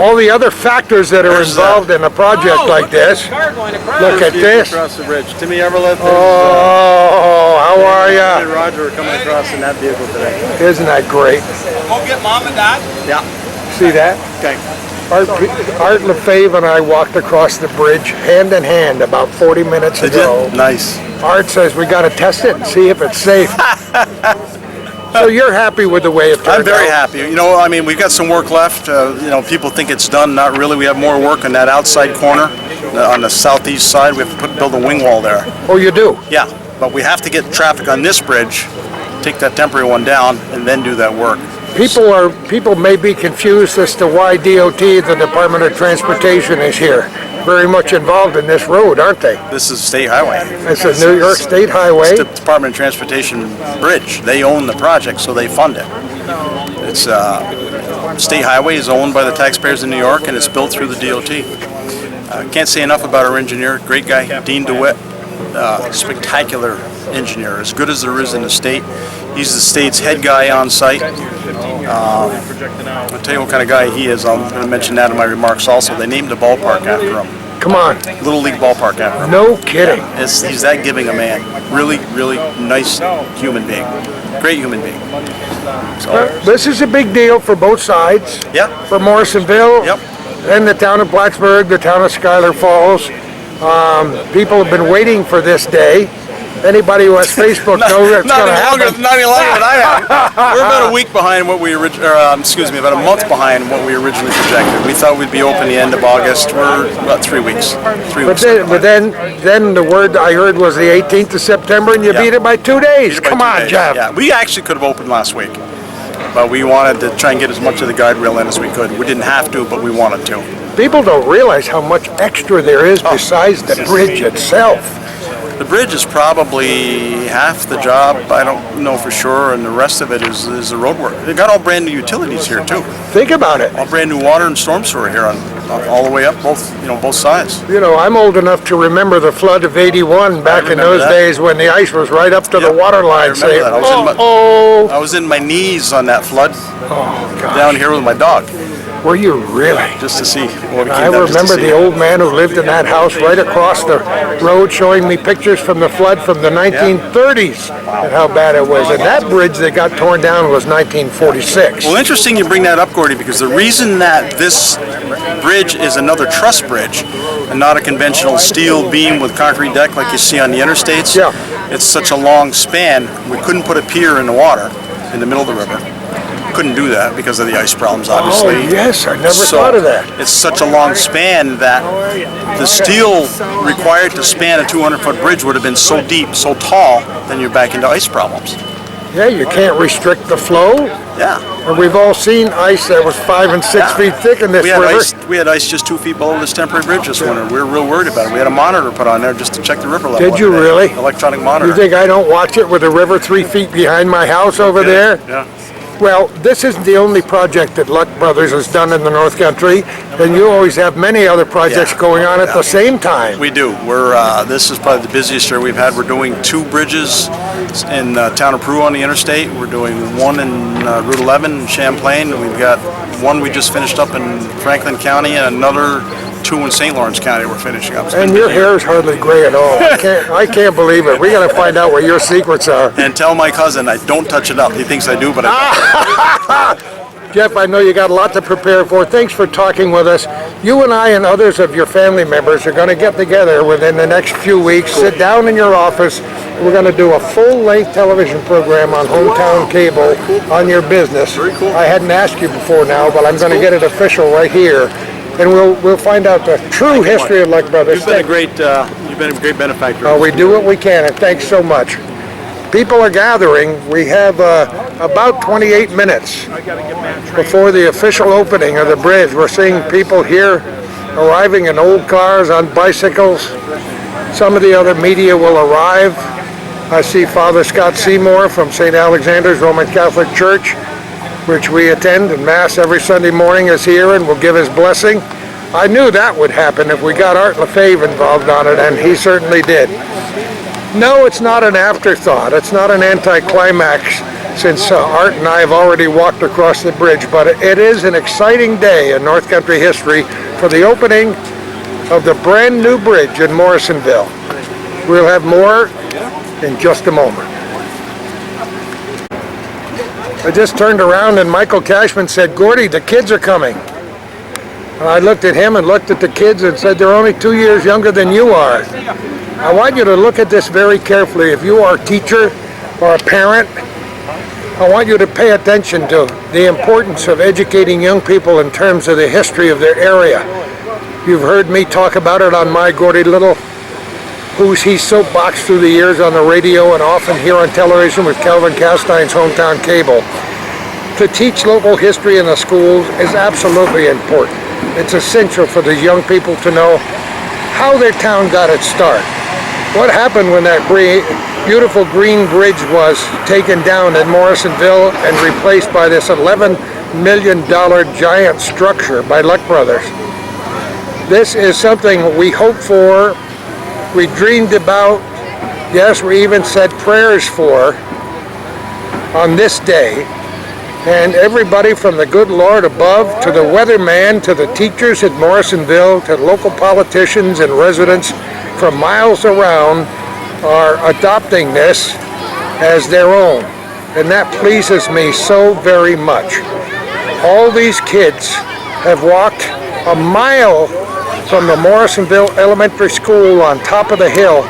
A: all the other factors that are involved in a project like this. Look at this.
E: Across the bridge. Timmy Everlett.
A: Oh, how are
E: and
A: ya?
E: Roger are coming across in that vehicle today.
A: Isn't that great?
E: Go get mom and dad. Yeah.
A: See that?
E: Okay.
A: Art Lefebvre and I walked across the bridge hand in hand about 40 minutes ago.
E: Nice.
A: Art says we got to test it and see if it's safe. So you're happy with the way it turned out?
E: I'm very happy. You know, I mean, we've got some work left. You know, people think it's done. Not really. We have more work on that outside corner, on the southeast side. We have to build a wing wall there.
A: Oh, you do?
E: Yeah, but we have to get traffic on this bridge, take that temporary one down, and then do that work.
A: People may be confused as to why DOT, the Department of Transportation, is here. Very much involved in this road, aren't they?
E: This is a state highway.
A: It's a New York State highway.
E: It's the Department of Transportation bridge. They own the project, so they fund it. It's state highway is owned by the taxpayers in New York, and it's built through the DOT. Can't say enough about our engineer. Great guy, Dean DeWitt. Spectacular engineer, as good as there is in the state. He's the state's head guy on site. I'll tell you what kind of guy he is. I'm going to mention that in my remarks also. They named the ballpark after him.
A: Come on.
E: Little League ballpark after him.
A: No kidding.
E: He's that giving a man. Really, really nice human being. Great human being. So,
A: This is a big deal for both sides.
E: Yep.
A: For Morrisonville.
E: Yep.
A: And the town of Plattsburgh, the town of Schuyler Falls. People have been waiting for this day. Anybody who has Facebook knows it's going to happen.
E: Not any longer than I have. We're about a week behind what we about a month behind what we originally projected. We thought we'd be open the end of August. We're about 3 weeks.
A: But then the word I heard was the 18th of September, and you beat it by 2 days. Come on, Jeff.
E: Yeah, we actually could have opened last week, but we wanted to try and get as much of the guide rail in as we could. We didn't have to, but we wanted to.
A: People don't realize how much extra there is besides the bridge itself.
E: The bridge is probably half the job. I don't know for sure, and the rest of it is the road work. They got all brand new utilities here too.
A: Think about it.
E: All brand new water and storm sewer here on all the way up, both sides.
A: You know, I'm old enough to remember the flood of '81 back in those days when the ice was right up to the water line.
E: I remember that. I was in my knees on that flood down here with my dog.
A: Were you really?
E: Just to see what we
A: I remember the old man who lived in that house right across the road showing me pictures from the flood from the 1930s and how bad it was. And that bridge that got torn down was 1946.
E: Well, interesting you bring that up, Gordy, because the reason that this bridge is another truss bridge and not a conventional steel beam with concrete deck like you see on the interstates, it's such a long span. We couldn't put a pier in the water in the middle of the river. Couldn't do that because of the ice problems, obviously.
A: Oh, yes, I never thought of that.
E: It's such a long span that the steel required to span a 200-foot bridge would have been so deep, so tall, then you're back into ice problems.
A: Yeah, you can't restrict the flow.
E: Yeah.
A: And we've all seen ice that was 5 and 6 feet thick in this river.
E: We had ice just 2 feet below this temporary bridge this winter. We were real worried about it. We had a monitor put on there just to check the river level.
A: Did you really?
E: Electronic monitor.
A: You think I don't watch it with the river 3 feet behind my house over there?
E: Yeah.
A: Well, this isn't the only project that Luck Brothers has done in the North Country, and you always have many other projects going on at the same time.
E: We do. This is probably the busiest year we've had. We're doing 2 bridges in town of Peru on the interstate. We're doing 1 in Route 11 in Champlain. We've got 1 we just finished up in Franklin County, and another 2 in St. Lawrence County we're finishing up.
A: And your hair is hardly gray at all. I can't believe it. We got to find out what your secrets are.
E: And tell my cousin I don't touch it up. He thinks I do, but I don't.
A: Jeff, I know you got a lot to prepare for. Thanks for talking with us. You and I and others of your family members are going to get together within the next few weeks, sit down in your office. We're going to do a full-length television program on hometown cable on your business.
E: Very cool.
A: I hadn't asked you before now, but I'm going to get it official right here. And we'll find out the true history of Luck Brothers.
E: You've been a great benefactor.
A: We do what we can, and thanks so much. People are gathering. We have about 28 minutes before the official opening of the bridge. We're seeing people here arriving in old cars, on bicycles. Some of the other media will arrive. I see Father Scott Seymour from St. Alexander's Roman Catholic Church, which we attend in Mass every Sunday morning, is here and will give his blessing. I knew that would happen if we got Art Lefebvre involved on it, and he certainly did. No, it's not an afterthought. It's not an anticlimax, since Art and I have already walked across the bridge, but it is an exciting day in North Country history for the opening of the brand new bridge in Morrisonville. We'll have more in just a moment. I just turned around and Michael Cashman said, "Gordy, the kids are coming." And I looked at him and looked at the kids and said, "They're only 2 years younger than you are." I want you to look at this very carefully. If you are a teacher or a parent, I want you to pay attention to the importance of educating young people in terms of the history of their area. You've heard me talk about it on my Gordy Little Who's He soapbox through the years on the radio and often here on television with Calvin Castine's Hometown Cable. To teach local history in the schools is absolutely important. It's essential for the young people to know how their town got its start. What happened when that beautiful green bridge was taken down in Morrisonville and replaced by this $11 million giant structure by Luck Brothers. This is something we hoped for, we dreamed about, yes, we even said prayers for on this day. And everybody from the good Lord above to the weatherman to the teachers at Morrisonville to local politicians and residents from miles around are adopting this as their own. And that pleases me so very much. All these kids have walked a mile from the Morrisonville Elementary School on top of the hill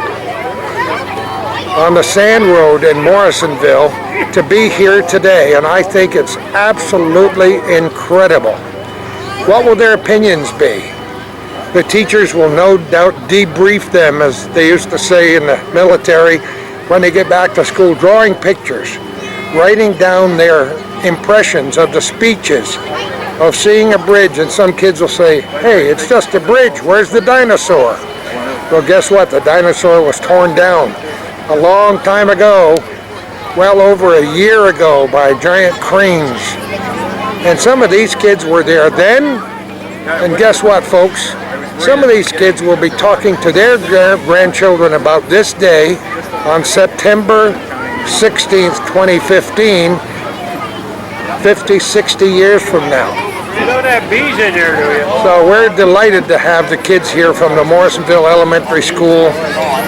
A: on the sand road in Morrisonville to be here today, and I think it's absolutely incredible. What will their opinions be? The teachers will no doubt debrief them, as they used to say in the military, when they get back to school, drawing pictures, writing down their impressions of the speeches, of seeing a bridge, and some kids will say, hey, it's just a bridge, where's the dinosaur? Well, guess what? The dinosaur was torn down a long time ago, well over a year ago, by giant cranes. And some of these kids were there then, and guess what, folks? Some of these kids will be talking to their grandchildren about this day on September 16th, 2015, 50, 60 years from now.
G: You don't have bees in there, do you?
A: So we're delighted to have the kids here from the Morrisonville Elementary School.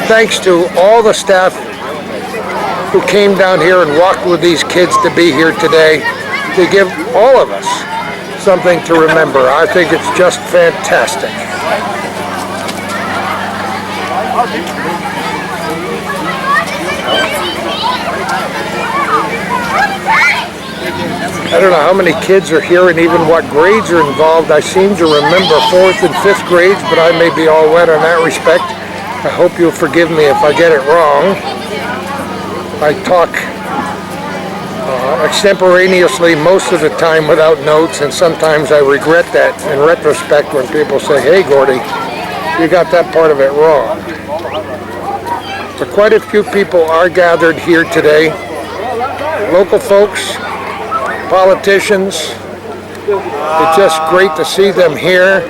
A: Thanks to all the staff who came down here and walked with these kids to be here today to give all of us something to remember. I think it's just fantastic. I don't know how many kids are here and even what grades are involved. I seem to remember 4th and 5th grades, but I may be all wet in that respect. I hope you'll forgive me if I get it wrong. I talk extemporaneously most of the time without notes, and sometimes I regret that in retrospect when people say, hey Gordy, you got that part of it wrong. But quite a few people are gathered here today. Local folks, politicians. It's just great to see them here.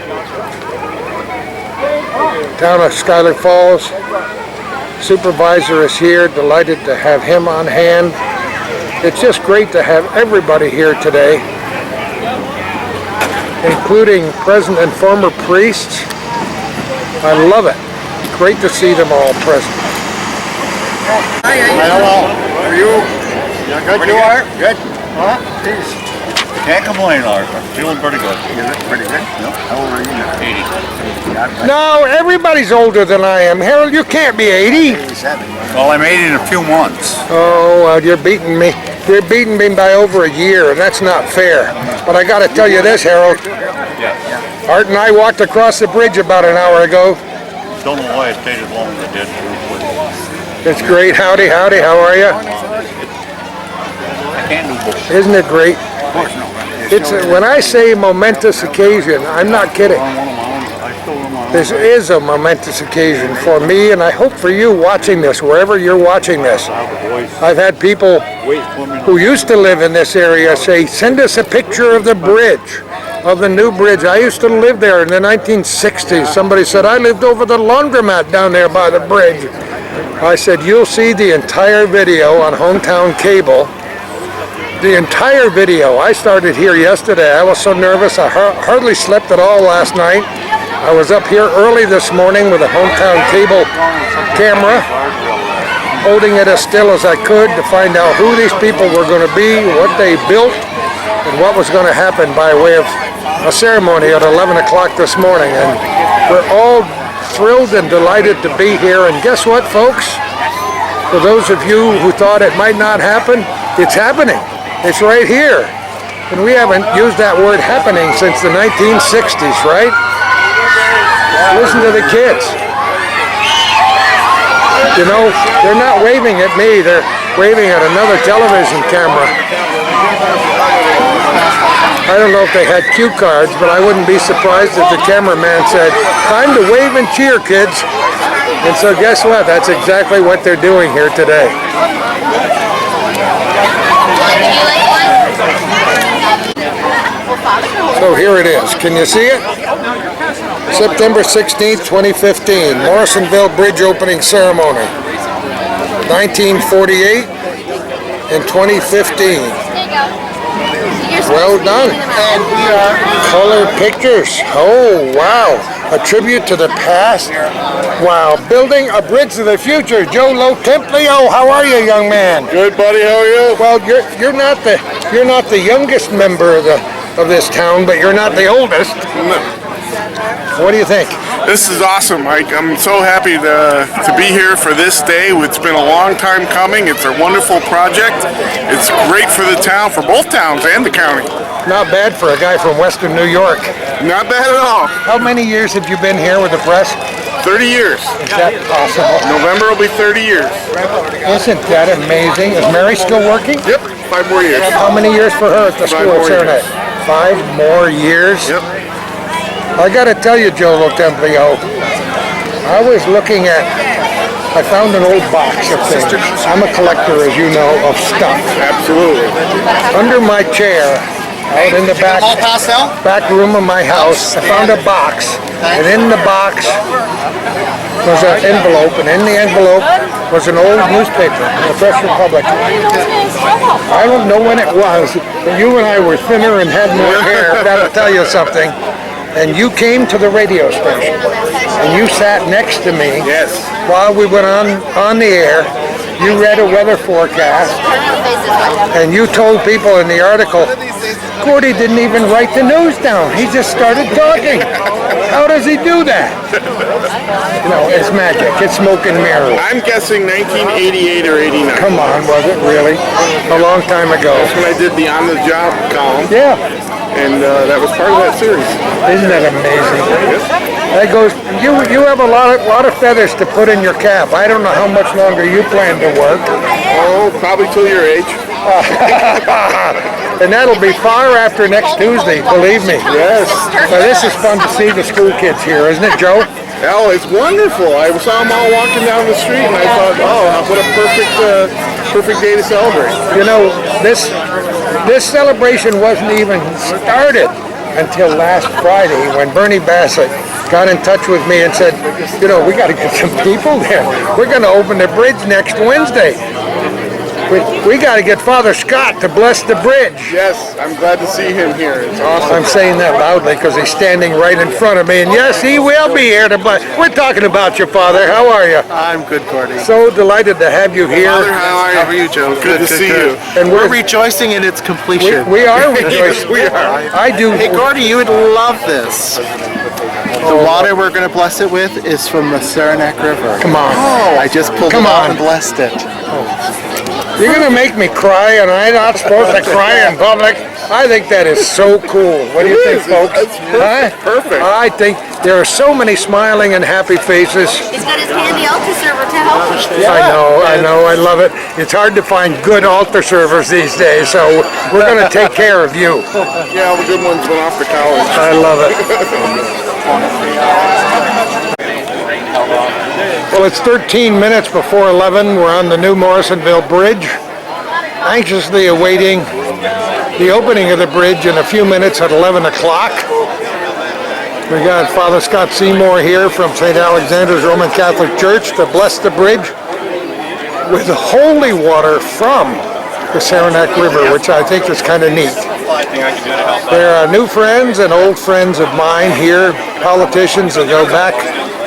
A: Town of Schuyler Falls. Supervisor is here, delighted to have him on hand. It's just great to have everybody here today, including present and former priests. I love it. Great to see them all present.
C: Hi, hello. How are you?
D: You good?
C: Pretty good. Good.
D: Huh?
C: Can't complain, Arthur. Feeling pretty good. Pretty good? Yep. How old are you now? 80.
A: No, everybody's older than I am. Harold, you can't be 80.
C: 87. Well, I'm 80 in a few months.
A: Oh, you're beating me. You're beating me by over a year, and that's not fair. But I got to tell you this, Harold.
C: Yeah.
A: Art and I walked across the bridge about an hour ago.
C: Don't know why it stayed as long as it did.
A: It's great. Howdy, howdy. How are you?
C: I can't do both.
A: Isn't it great?
C: Of course not.
A: It's when I say momentous occasion, I'm not kidding. This is a momentous occasion for me, and I hope for you watching this, wherever you're watching this. I've had people who used to live in this area say, send us a picture of the bridge, of the new bridge. I used to live there in the 1960s. Somebody said, I lived over the laundromat down there by the bridge. I said, you'll see the entire video on Hometown Cable. The entire video. I started here yesterday. I was so nervous. I hardly slept at all last night. I was up here early this morning with a Hometown Cable camera, holding it as still as I could to find out who these people were going to be, what they built, and what was going to happen by way of a ceremony at 11 o'clock this morning. And we're all thrilled and delighted to be here. And guess what, folks? For those of you who thought it might not happen, it's happening. It's right here. And we haven't used that word happening since the 1960s, right? Listen to the kids. You know, they're not waving at me, they're waving at another television camera. I don't know if they had cue cards, but I wouldn't be surprised if the cameraman said, "Time to wave and cheer, kids." And so guess what? That's exactly what they're doing here today. So here it is. Can you see it? September 16th, 2015, Morrisonville Bridge opening ceremony. 1948 and 2015. Well done. And we are color pictures. Oh, wow. A tribute to the past. Wow. Building a bridge to the future. Joe Lotemplio, how are you, young man?
D: Good, buddy. How are you?
A: Well, you're not the youngest member of this town, but you're not the oldest. What do you think?
H: This is awesome. I'm so happy to be here for this day. It's been a long time coming. It's a wonderful project. It's great for the town, for both towns and the county.
A: Not bad for a guy from Western New York.
H: Not bad at all.
A: How many years have you been here with the press?
H: 30 years.
A: Is that possible?
H: November will be 30 years.
A: Isn't that amazing? Is Mary still working?
H: Yep, 5 more years.
A: How many years for her at the school at Saranac? 5 more years?
H: Yep.
A: I gotta tell you, Joe Lotemplio, I was looking at, I found an old box of things. I'm a collector, as you know, of stuff.
H: Absolutely.
A: Under my chair, out in the back room of my house, I found a box, and in the box was an envelope, and in the envelope was an old newspaper, the Press Republic. I don't know when it was, but you and I were thinner and had more hair, that'll tell you something. And you came to the radio station, and you sat next to me while we went on the air. You read a weather forecast, and you told people in the article, Gordy didn't even write the news down. He just started talking. How does he do that? You know, it's magic. It's smoke and mirrors.
H: I'm guessing 1988 or 89.
A: Come on, was it really? A long time ago.
H: That's when I did the On the Job column.
A: Yeah.
H: And that was part of that series.
A: Isn't that amazing? That goes. You have a lot of feathers to put in your cap. I don't know how much longer you plan to work.
H: Oh, probably till your age.
A: And that'll be far after next Tuesday, believe me.
H: Yes.
A: So this is fun to see the school kids here, isn't it, Joe?
H: Oh, it's wonderful. I saw them all walking down the street, and I thought, oh, what a perfect day to celebrate.
A: You know, this celebration wasn't even started until last Friday when Bernie Bassett got in touch with me and said, you know, we got to get some people there. We're going to open the bridge next Wednesday. We got to get Father Scott to bless the bridge.
H: Yes, I'm glad to see him here. It's awesome.
A: I'm saying that loudly because he's standing right in front of me. And yes, he will be here to bless. We're talking about you, Father. How are you?
I: I'm good, Gordy.
A: So delighted to have you here.
H: Father, how are you, Joe? Good to see you.
A: And
I: we're rejoicing in its completion.
A: We are rejoicing.
H: We are.
A: I do.
I: Hey, Gordy, you would love this. The water we're going to bless it with is from the Saranac River.
A: Come on.
I: I just pulled it out and blessed it.
A: You're going to make me cry, and I'm not supposed to cry in public. I think that is so cool. What do you think, folks?
H: It's perfect.
A: I think there are so many smiling and happy faces.
J: He's got his handy altar server to help him.
A: I know, I love it. It's hard to find good altar servers these days, so we're going to take care of you.
H: Yeah, all the good ones went off to college.
A: I love it. Well, it's 13 minutes before 11. We're on the new Morrisonville Bridge, anxiously awaiting the opening of the bridge in a few minutes at 11 o'clock. We got Father Scott Seymour here from St. Alexander's Roman Catholic Church to bless the bridge with holy water from the Saranac River, which I think is kind of neat. There are new friends and old friends of mine here, politicians that go back,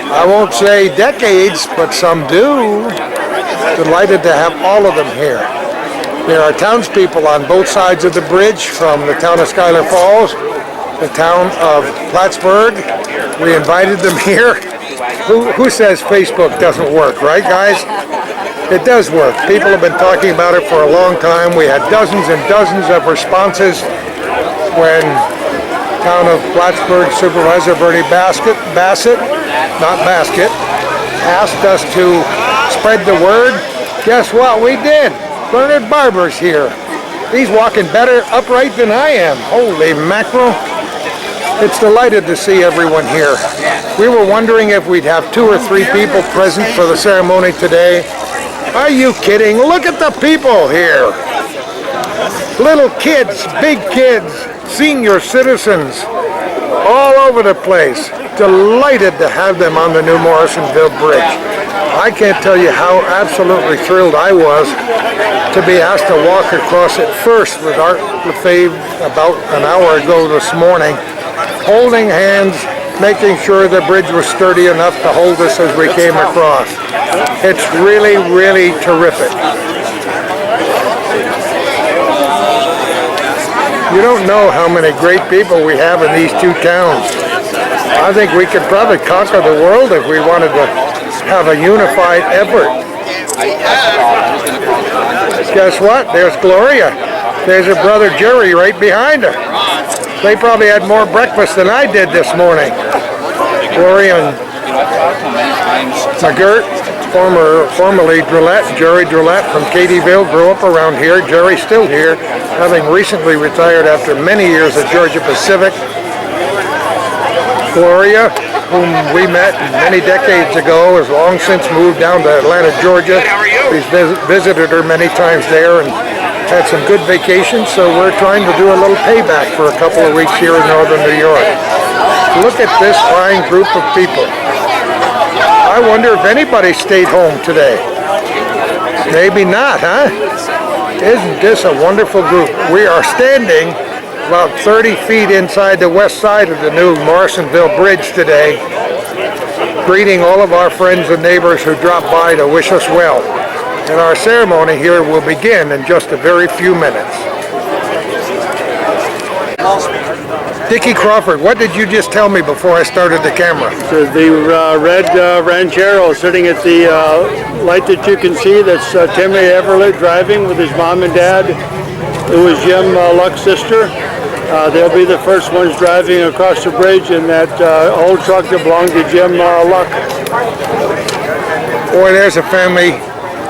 A: I won't say decades, but some do. Delighted to have all of them here. There are townspeople on both sides of the bridge from the town of Schuyler Falls, the town of Plattsburgh. We invited them here. Who says Facebook doesn't work, right, guys? It does work. People have been talking about it for a long time. We had dozens and dozens of responses when Town of Plattsburgh Supervisor Bernie Bassett, asked us to spread the word. Guess what? We did. Bernard Barber's here. He's walking better upright than I am. Holy mackerel. It's delighted to see everyone here. We were wondering if we'd have 2 or 3 people present for the ceremony today. Are you kidding? Look at the people here. Little kids, big kids, senior citizens, all over the place. Delighted to have them on the new Morrisonville Bridge. I can't tell you how absolutely thrilled I was to be asked to walk across it first with Art Lefebvre about an hour ago this morning, holding hands, making sure the bridge was sturdy enough to hold us as we came across. It's really, really terrific. You don't know how many great people we have in these 2 towns. I think we could probably conquer the world if we wanted to have a unified effort. Guess what? There's Gloria. There's her brother Jerry right behind her. They probably had more breakfast than I did this morning. Gloria and McGirt, formerly Drillette, Jerry Drillette from Katyville, grew up around here. Jerry's still here, having recently retired after many years at Georgia Pacific. Gloria, whom we met many decades ago, has long since moved down to Atlanta, Georgia. We've visited her many times there and had some good vacations, so we're trying to do a little payback for a couple of weeks here in northern New York. Look at this fine group of people. I wonder if anybody stayed home today. Maybe not, huh? Isn't this a wonderful group? We are standing about 30 feet inside the west side of the new Morrisonville Bridge today, greeting all of our friends and neighbors who dropped by to wish us well. And our ceremony here will begin in just a very few minutes. Dickie Crawford, what did you just tell me before I started the camera?
G: So the red Ranchero sitting at the light that you can see, that's Timmy Everett driving with his mom and dad. It was Jim Luck's sister. They'll be the first ones driving across the bridge in that old truck that belonged to Jim Luck.
A: Boy, there's a family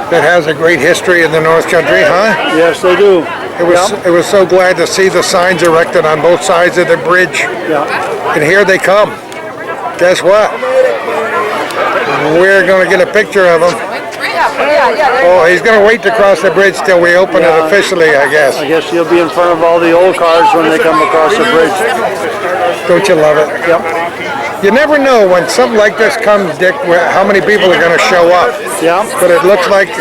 A: that has a great history in the North Country, huh?
G: Yes, they do.
A: It was so glad to see the signs erected on both sides of the bridge.
G: Yeah.
A: And here they come. Guess what? We're going to get a picture of him. Oh, he's going to wait to cross the bridge till we open it officially, I guess.
G: I guess he'll be in front of all the old cars when they come across the bridge.
A: Don't you love it?
G: Yep.
A: You never know when something like this comes, Dick, how many people are going to show up.
G: Yeah.
A: But it looks like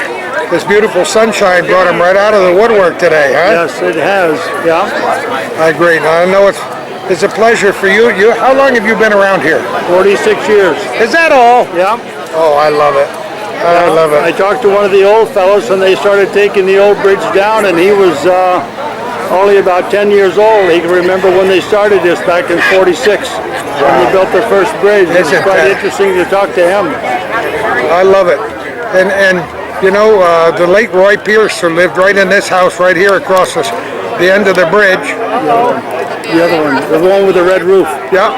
A: this beautiful sunshine brought him right out of the woodwork today, huh?
G: Yes, it has. Yeah.
A: I agree. Now, I know it's a pleasure for you. How long have you been around here?
G: 46 years.
A: Is that all?
G: Yeah.
A: Oh, I love it. I love it.
G: I talked to one of the old fellows when they started taking the old bridge down, and he was only about 10 years old. He can remember when they started this back in '46, when they built their first bridge. It was quite interesting to talk to him.
A: I love it. And you know, the late Roy Pierce, who lived right in this house right here across the end of the bridge.
G: The other one, the one with the red roof.
A: Yeah,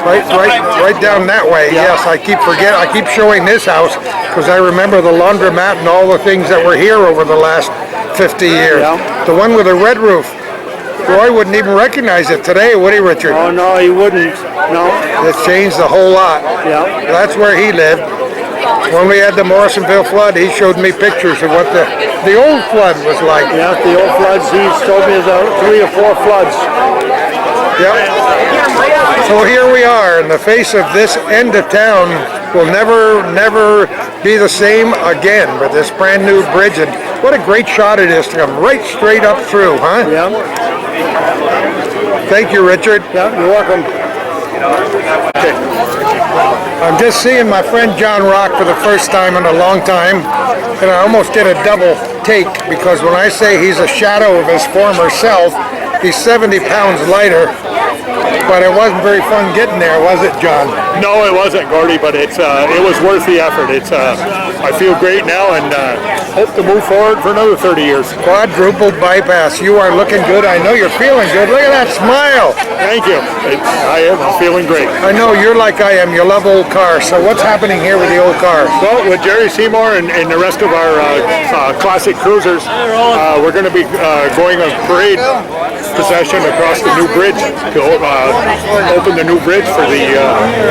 A: right down that way. Yeah. Yes, I keep showing this house because I remember the laundromat and all the things that were here over the last 50 years.
G: Yeah.
A: The one with the red roof. Roy wouldn't even recognize it today, would he, Richard?
G: Oh no, he wouldn't. No.
A: It's changed a whole lot.
G: Yeah.
A: That's where he lived. When we had the Morrisonville flood, he showed me pictures of what the old flood was like.
G: Yeah, the old floods. He's told me about 3 or 4 floods.
A: Yep. So here we are, in the face of this end of town will never be the same again with this brand new bridge. And what a great shot it is to come right straight up through, huh?
G: Yeah.
A: Thank you, Richard.
G: Yeah, you're welcome.
A: I'm just seeing my friend John Rock for the first time in a long time, and I almost did a double take because when I say he's a shadow of his former self, he's 70 pounds lighter, But it wasn't very fun getting there, was it, John?
G: No, it wasn't, Gordy, but it was worth the effort. I feel great now and hope to move forward for another 30 years.
A: Quadruple bypass. You are looking good. I know you're feeling good. Look at that smile.
G: Thank you. I'm feeling great.
A: I know you're like I am. You love old cars. So what's happening here with the old cars?
G: Well, with Jerry Seymour and the rest of our classic cruisers, we're going to be going a parade procession across the new bridge to open the new bridge for the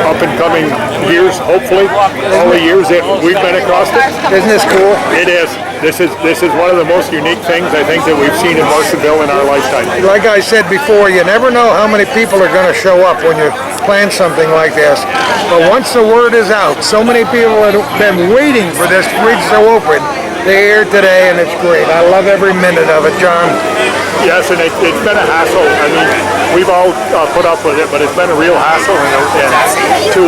G: up and coming years, hopefully all the years that we've been across it.
A: Isn't this cool?
G: It is. This is one of the most unique things I think that we've seen in Morrisonville in our lifetime.
A: Like I said before, you never know how many people are going to show up when you plan something like this. But once the word is out, so many people have been waiting for this bridge to open. They're here today, and it's great. I love every minute of it, John.
G: Yes, and it's been a hassle. I mean, we've all put up with it, but it's been a real hassle to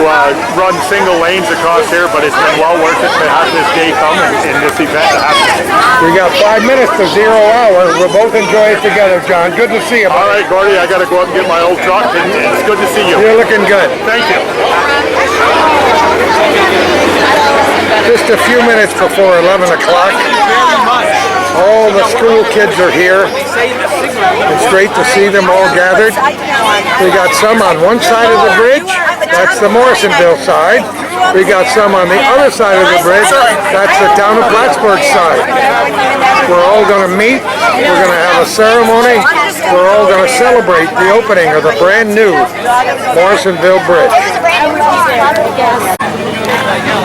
G: run single lanes across here, but it's been well worth it to have this day come and this event happen.
A: We got 5 minutes to 0 hour. We'll both enjoy it together, John. Good to see you.
G: All right, Gordy, I got to go up and get my old truck, and it's good to see you.
A: You're looking good.
G: Thank you.
A: Just a few minutes before 11 o'clock. All the school kids are here. It's great to see them all gathered. We got some on one side of the bridge. That's the Morrisonville side. We got some on the other side of the bridge. That's the town of Plattsburgh side. We're all going to meet. We're going to have a ceremony. We're all going to celebrate the opening of the brand new Morrisonville Bridge.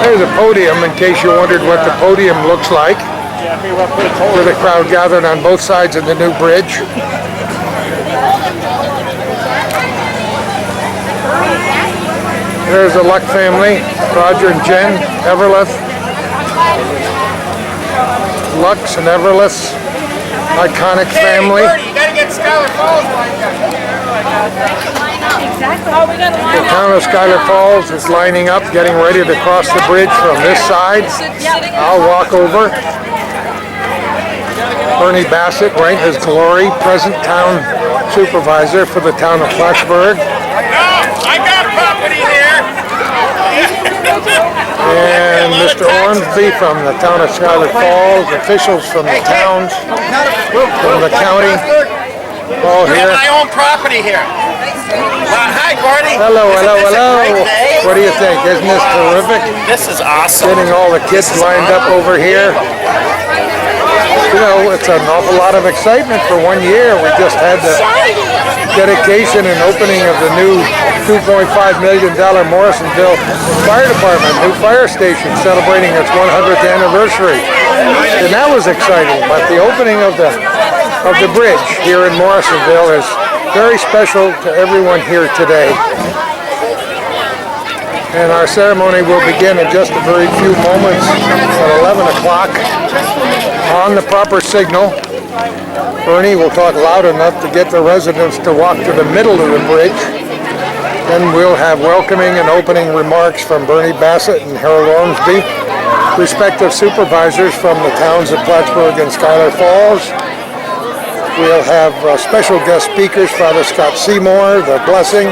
A: There's a podium in case you wondered what the podium looks like. With a crowd gathered on both sides of the new bridge. There's the Luck family, Roger and Jen Everleth. Lux and Everleth, iconic family.
B: You gotta get Scholar Falls lined up.
A: The town of Schuyler Falls is lining up, getting ready to cross the bridge from this side. I'll walk over. Bernie Bassett, right in his glory, present town supervisor for the town of Plattsburgh.
B: I got property there.
A: And Mr. Ormsby from the town of Schuyler Falls, officials from the towns, from the county, all here.
C: I own property here. Hi, Gordy.
A: Hello, hello, hello. What do you think? Isn't this terrific?
C: This is awesome.
A: Getting all the kids lined up over here. You know, it's an awful lot of excitement for 1 year. We just had the dedication and opening of the new $2.5 million Morrisonville Fire Department, new fire station celebrating its 100th anniversary. And that was exciting, but the opening of the bridge here in Morrisonville is very special to everyone here today. And our ceremony will begin in just a very few moments at 11 o'clock on the proper signal. Bernie will talk loud enough to get the residents to walk to the middle of the bridge. Then we'll have welcoming and opening remarks from Bernie Bassett and Harold Ormsby, respective supervisors from the towns of Plattsburgh and Schuyler Falls. We'll have special guest speakers, Father Scott Seymour, the blessing.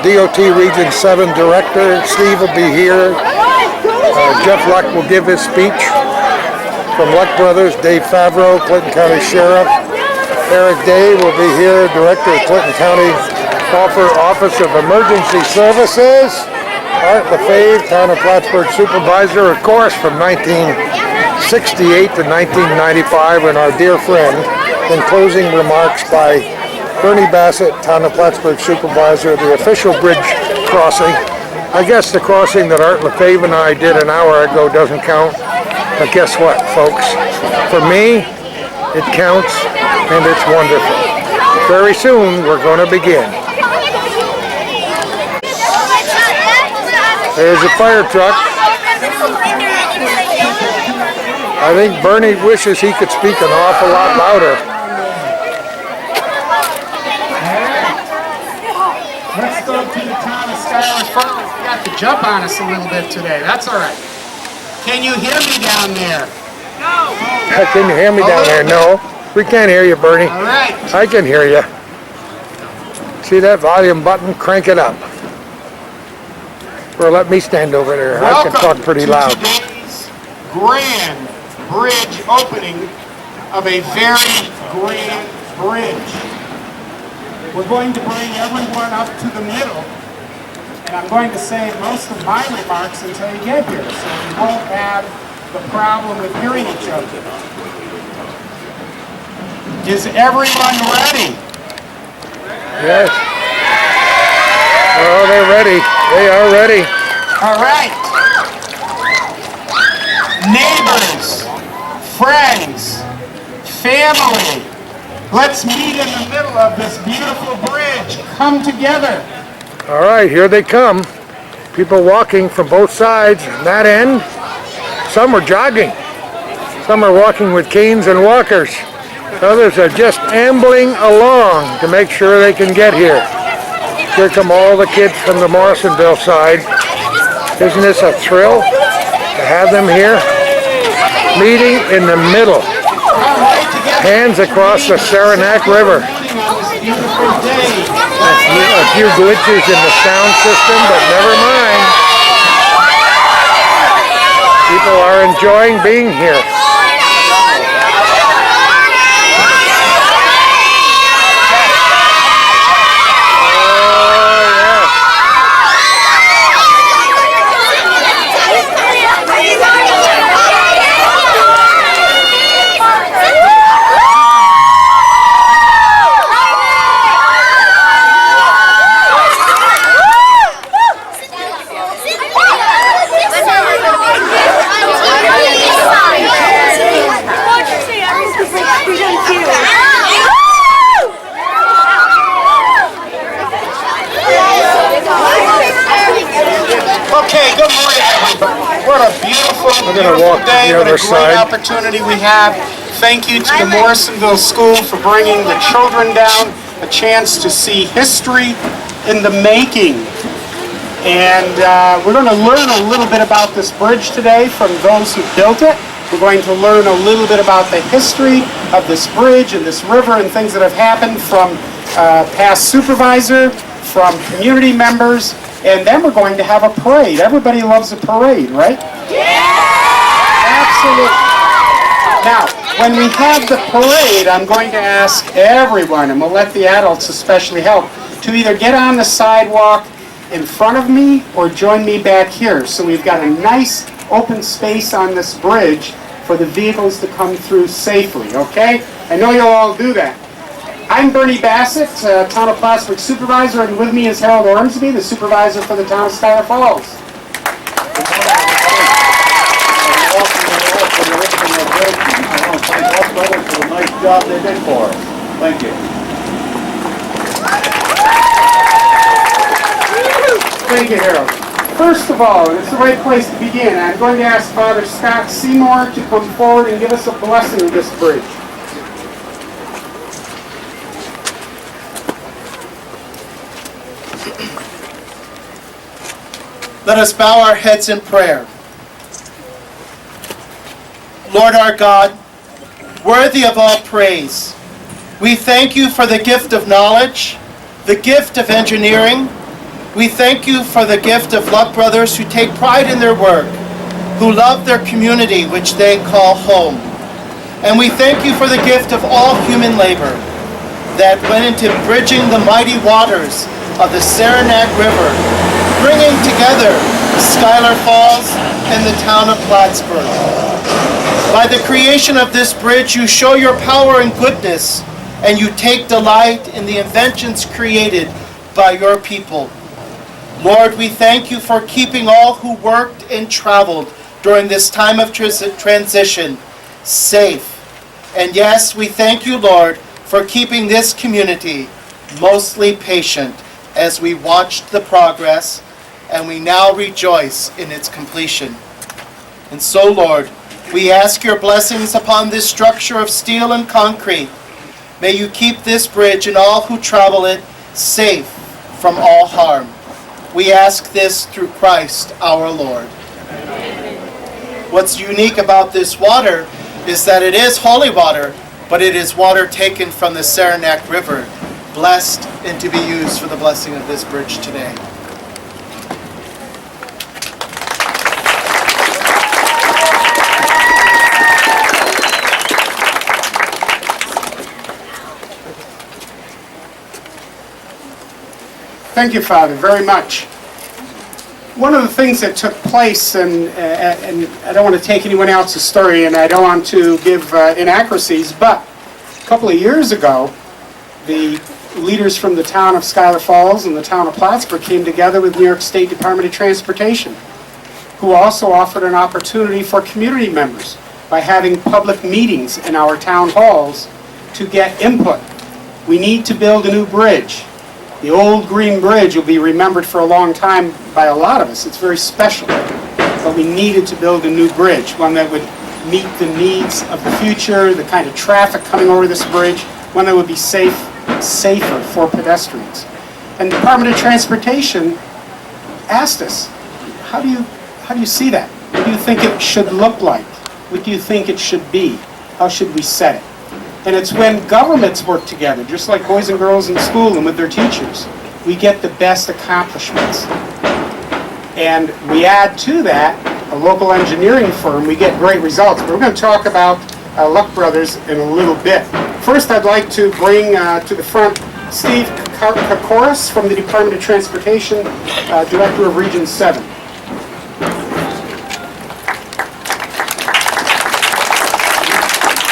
A: DOT Region 7 Director Steve will be here. Jeff Luck will give his speech. From Luck Brothers, Dave Favreau, Clinton County Sheriff. Eric Day will be here, Director of Clinton County Office of Emergency Services. Art LaFave, Town of Plattsburgh Supervisor, of course, from 1968 to 1995, and our dear friend. Then closing remarks by Bernie Bassett, Town of Plattsburgh Supervisor, the official bridge crossing. I guess the crossing that Art LaFave and I did an hour ago doesn't count, but guess what, folks? For me, it counts, and it's wonderful. Very soon, we're going to begin. There's a fire truck. I think Bernie wishes he could speak an awful lot louder.
B: Let's go to the town of Schuyler Falls. You got to jump on us a little bit today. That's all right. Can you hear me down there? No.
A: Can you hear me down there? No. We can't hear you, Bernie.
B: All right.
A: I can hear you. See that volume button? Crank it up. Or let me stand over there. I can talk pretty loud.
B: Today's grand bridge opening of a very grand bridge. We're going to bring everyone up to the middle, and I'm going to save most of my remarks until you get here, so we won't have the problem with hearing each other. Is everyone ready?
A: Yes. Oh, they're ready. They are ready.
B: All right. Neighbors, friends, family, let's meet in the middle of this beautiful bridge. Come together.
A: All right, here they come. People walking from both sides. On that end, some are jogging. Some are walking with canes and walkers. Others are just ambling along to make sure they can get here. Here come all the kids from the Morrisonville side. Isn't this a thrill to have them here? Meeting in the middle. Hands across the Saranac River. A few glitches in the sound system, but never mind. People are enjoying being here.
B: Okay, good morning, everybody. What a beautiful, beautiful day. What a great opportunity we have. Thank you to the Morrisonville School for bringing the children down, a chance to see history in the making. And we're going to learn a little bit about this bridge today from those who built it. We're going to learn a little bit about the history of this bridge and this river and things that have happened from past supervisor, from community members, and then we're going to have a parade. Everybody loves a parade, right? Yeah! Absolutely. Now, when we have the parade, I'm going to ask everyone, and we'll let the adults especially help, to either get on the sidewalk in front of me or join me back here. So we've got a nice open space on this bridge for the vehicles to come through safely, okay? I know you'll all do that. I'm Bernie Bassett, Town of Plattsburgh Supervisor, and with me is Harold Ormsby, the Supervisor for the Town of Scholar Falls.
E: For the nice job they did for us. Thank you.
B: Thank you, Harold. First of all, and it's the right place to begin, I'm going to ask Father Scott Seymour to come forward and give us a blessing of this bridge.
K: Let us bow our heads in prayer. Lord our God, worthy of all praise, we thank you for the gift of knowledge, the gift of engineering. We thank you for the gift of Luck Brothers who take pride in their work, who love their community which they call home. And we thank you for the gift of all human labor that went into bridging the mighty waters of the Saranac River, bringing together Scholar Falls and the town of Plattsburgh. By the creation of this bridge, you show your power and goodness, and you take delight in the inventions created by your people. Lord, we thank you for keeping all who worked and traveled during this time of transition safe. And yes, we thank you, Lord, for keeping this community mostly patient as we watched the progress, and we now rejoice in its completion. And so, Lord, we ask your blessings upon this structure of steel and concrete. May you keep this bridge and all who travel it safe from all harm. We ask this through Christ our Lord. What's unique about this water is that it is holy water, but it is water taken from the Saranac River, blessed and to be used for the blessing of this bridge today.
B: Thank you, Father, very much. One of the things that took place, and I don't want to take anyone else's story, and I don't want to give inaccuracies, but a couple of years ago, the leaders from the town of Schuyler Falls and the town of Plattsburgh came together with New York State Department of Transportation, who also offered an opportunity for community members by having public meetings in our town halls to get input. We need to build a new bridge. The old green bridge will be remembered for a long time by a lot of us. It's very special. But we needed to build a new bridge, one that would meet the needs of the future, the kind of traffic coming over this bridge, one that would be safer for pedestrians. And the Department of Transportation asked us, how do you see that? What do you think it should look like? What do you think it should be? How should we set it? And it's when governments work together, just like boys and girls in school and with their teachers, we get the best accomplishments. And we add to that a local engineering firm, we get great results. But we're going to talk about Luck Brothers in a little bit. First, I'd like to bring to the front Steve Kokoris from the Department of Transportation, Director of Region 7.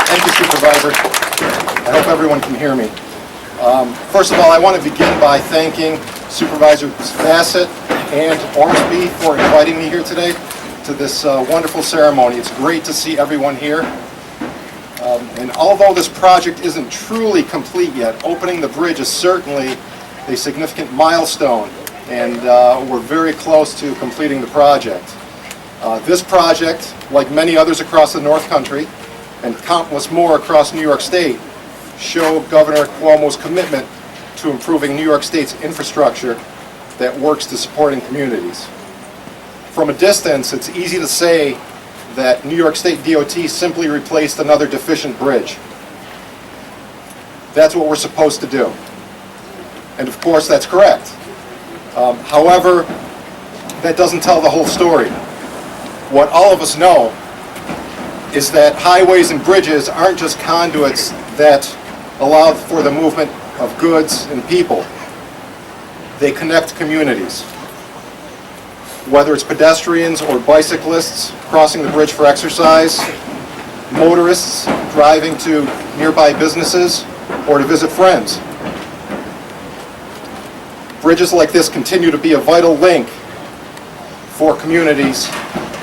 L: Thank you, Supervisor. I hope everyone can hear me. First of all, I want to begin by thanking Supervisor Bassett and Ormsby for inviting me here today to this wonderful ceremony. It's great to see everyone here. And although this project isn't truly complete yet, opening the bridge is certainly a significant milestone, and we're very close to completing the project. This project, like many others across the North Country, and countless more across New York State, show Governor Cuomo's commitment to improving New York State's infrastructure that works to supporting communities. From a distance, it's easy to say that New York State DOT simply replaced another deficient bridge. That's what we're supposed to do. And of course, that's correct. However, that doesn't tell the whole story. What all of us know is that highways and bridges aren't just conduits that allow for the movement of goods and people. They connect communities. Whether it's pedestrians or bicyclists crossing the bridge for exercise, motorists driving to nearby businesses or to visit friends. Bridges like this continue to be a vital link for communities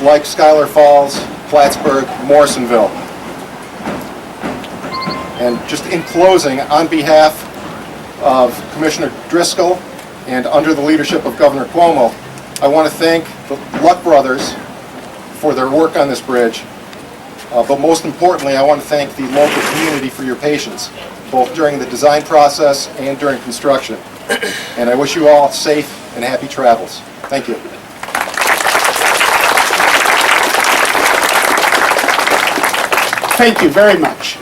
L: like Schuyler Falls, Plattsburgh, Morrisonville. And just in closing, on behalf of Commissioner Driscoll and under the leadership of Governor Cuomo, I want to thank the Luck Brothers for their work on this bridge, but most importantly, I want to thank the local community for your patience, both during the design process and during construction. And I wish you all safe and happy travels. Thank you.
B: Thank you very much.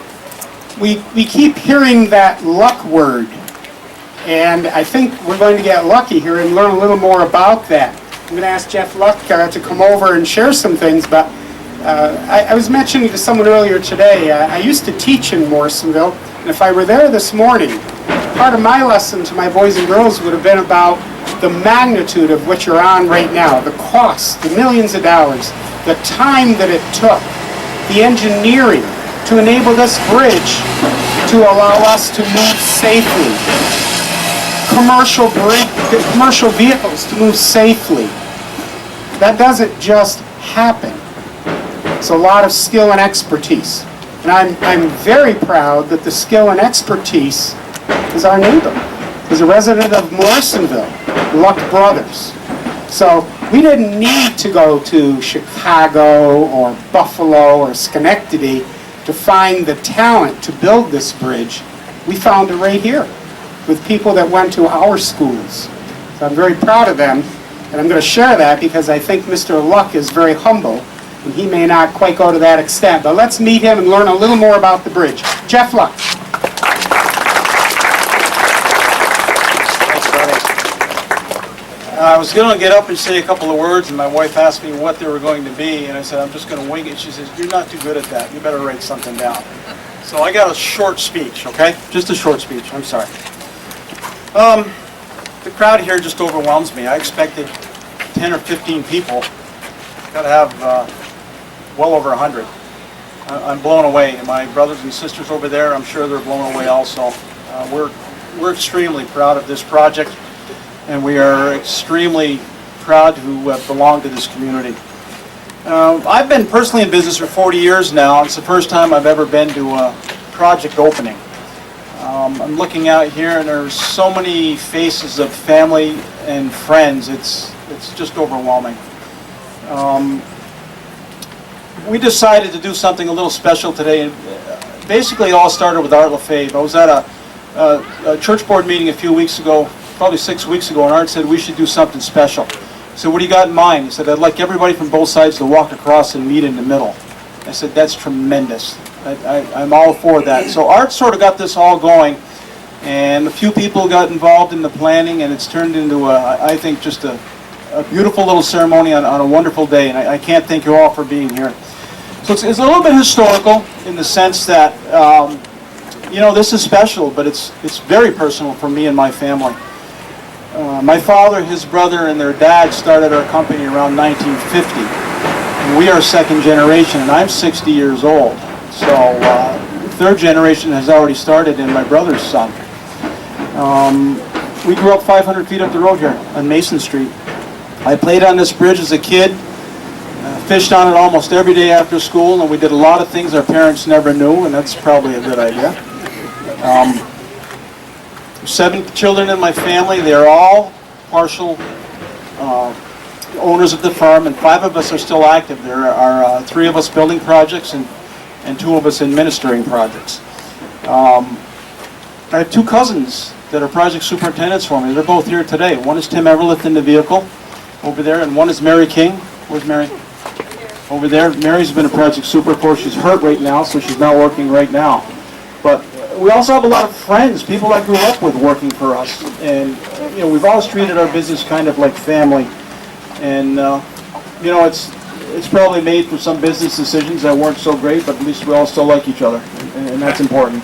B: We keep hearing that luck word, and I think we're going to get lucky here and learn a little more about that. I'm going to ask Jeff Luck to come over and share some things, but I was mentioning to someone earlier today, I used to teach in Morrisonville, and if I were there this morning, part of my lesson to my boys and girls would have been about the magnitude of what you're on right now, the cost, the millions of dollars, the time that it took, the engineering to enable this bridge to allow us to move safely, commercial vehicles to move safely. That doesn't just happen. It's a lot of skill and expertise. And I'm very proud that the skill and expertise is our neighbor, is a resident of Morrisonville, Luck Brothers. So we didn't need to go to Chicago or Buffalo or Schenectady to find the talent to build this bridge. We found it right here with people that went to our schools. So I'm very proud of them, and I'm going to share that because I think Mr. Luck is very humble, and he may not quite go to that extent. But let's meet him and learn a little more about the bridge. Jeff Luck.
M: I was going to get up and say a couple of words, and my wife asked me what they were going to be, and I said, I'm just going to wing it. She says, you're not too good at that. You better write something down. So I got a short speech, okay? Just a short speech. I'm sorry. The crowd here just overwhelms me. I expected 10 or 15 people. Got to have well over 100. I'm blown away. And my brothers and sisters over there, I'm sure they're blown away also. We're extremely proud of this project, and we are extremely proud to belong to this community. I've been personally in business for 40 years now. It's the first time I've ever been to a project opening. I'm looking out here, and there's so many faces of family and friends. It's just overwhelming. We decided to do something a little special today. Basically, it all started with Art Lefebvre. I was at a church board meeting a few weeks ago, probably 6 weeks ago, and Art said we should do something special. I said, what do you got in mind? He said, I'd like everybody from both sides to walk across and meet in the middle. I said, that's tremendous. I'm all for that. So Art sort of got this all going, and a few people got involved in the planning, and it's turned into, I think, just a beautiful little ceremony on a wonderful day, and I can't thank you all for being here. So it's a little bit historical in the sense that, you know, this is special, but it's very personal for me and my family. My father, his brother, and their dad started our company around 1950. And we are second generation, and I'm 60 years old. So third generation has already started in my brother's son. We grew up 500 feet up the road here on Mason Street. I played on this bridge as a kid, fished on it almost every day after school, and we did a lot of things our parents never knew, and that's probably a good idea. 7 children in my family. They're all partial owners of the firm, and 5 of us are still active. There are 3 of us building projects and 2 of us administering projects. I have 2 cousins that are project superintendents for me. They're both here today. One is Tim Everlith in the vehicle over there, and one is Mary King. Where's Mary? Over there. Mary's been a project super for us. She's hurt right now, so she's not working right now. But we also have a lot of friends, people I grew up with working for us. And, you know, we've always treated our business kind of like family. And, you know, it's probably made for some business decisions that weren't so great, but at least we all still like each other, and that's important.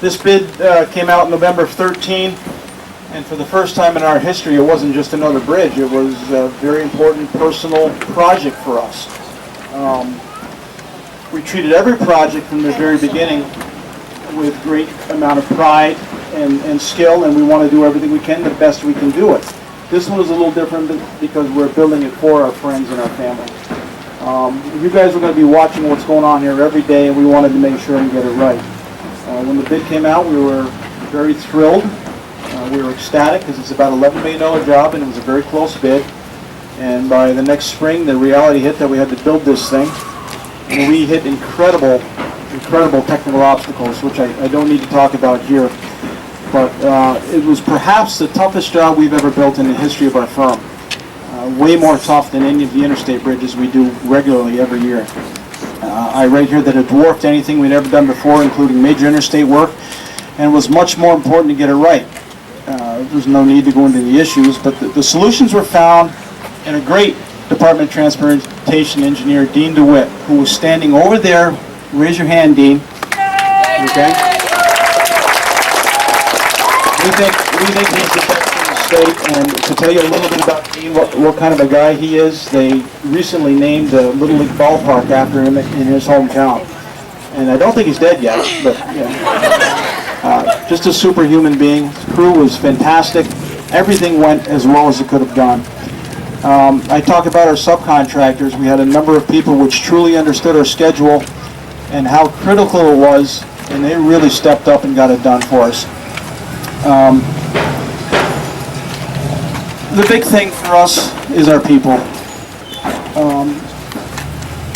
M: This bid came out November 13, and for the first time in our history, it wasn't just another bridge. It was a very important personal project for us. We treated every project from the very beginning with great amount of pride and skill, and we want to do everything we can the best we can do it. This one was a little different because we're building it for our friends and our family. You guys are going to be watching what's going on here every day, and we wanted to make sure and get it right. When the bid came out, we were very thrilled. We were ecstatic because it's about an $11 million job, and it was a very close bid. And by the next spring, the reality hit that we had to build this thing. And we hit incredible technical obstacles, which I don't need to talk about here. But it was perhaps the toughest job we've ever built in the history of our firm. Way more tough than any of the interstate bridges we do regularly every year. I write here that it dwarfed anything we'd ever done before, including major interstate work, and it was much more important to get it right. There's no need to go into the issues, but the solutions were found in a great Department of Transportation engineer, Dean DeWitt, who was standing over there. Raise your hand, Dean. Okay. We think he's the best in the state, and to tell you a little bit about Dean, what kind of a guy he is, they recently named a Little League ballpark after him in his hometown. And I don't think he's dead yet, but just a superhuman being. His crew was fantastic. Everything went as well as it could have gone. I talk about our subcontractors. We had a number of people which truly understood our schedule and how critical it was, and they really stepped up and got it done for us. The big thing for us is our people.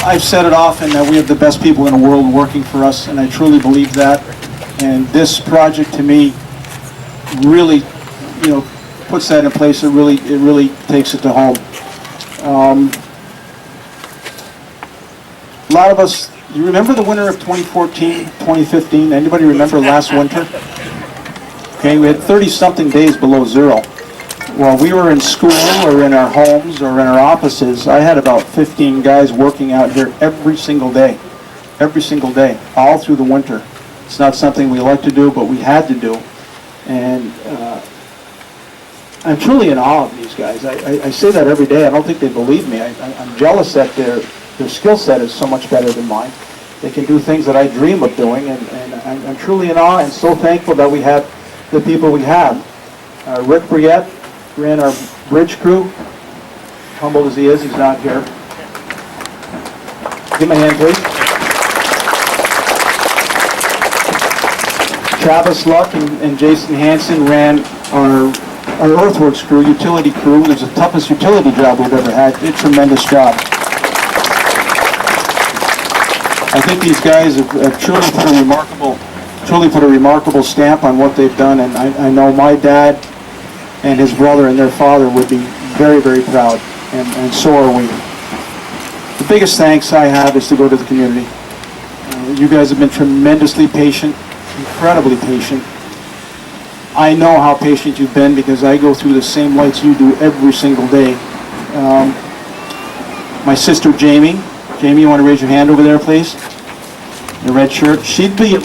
M: I've said it often that we have the best people in the world working for us, and I truly believe that. And this project, to me, really, you know, puts that in place. It really takes it to home. A lot of us, you remember the winter of 2014, 2015? Anybody remember last winter? Okay, we had 30-something days below zero. while we were in school or in our homes or in our offices, I had about 15 guys working out here every single day, all through the winter. It's not something we like to do, but we had to do. And I'm truly in awe of these guys. I say that every day. I don't think they believe me. I'm jealous that their skill set is so much better than mine. They can do things that I dream of doing, and I'm truly in awe and so thankful that we have the people we have. Rick Briette ran our bridge crew. Humble as he is, he's not here. Give him a hand, please. Travis Luck and Jason Hansen ran our earthworks crew, utility crew. It was the toughest utility job we've ever had. Did a tremendous job. I think these guys have truly put a remarkable stamp on what they've done, and I know my dad and his brother and their father would be very, very proud, and so are we. The biggest thanks I have is to go to the community. You guys have been tremendously patient, incredibly patient. I know how patient you've been because I go through the same lights you do every single day. My sister Jamie, you want to raise your hand over there, please? The red shirt. She'd be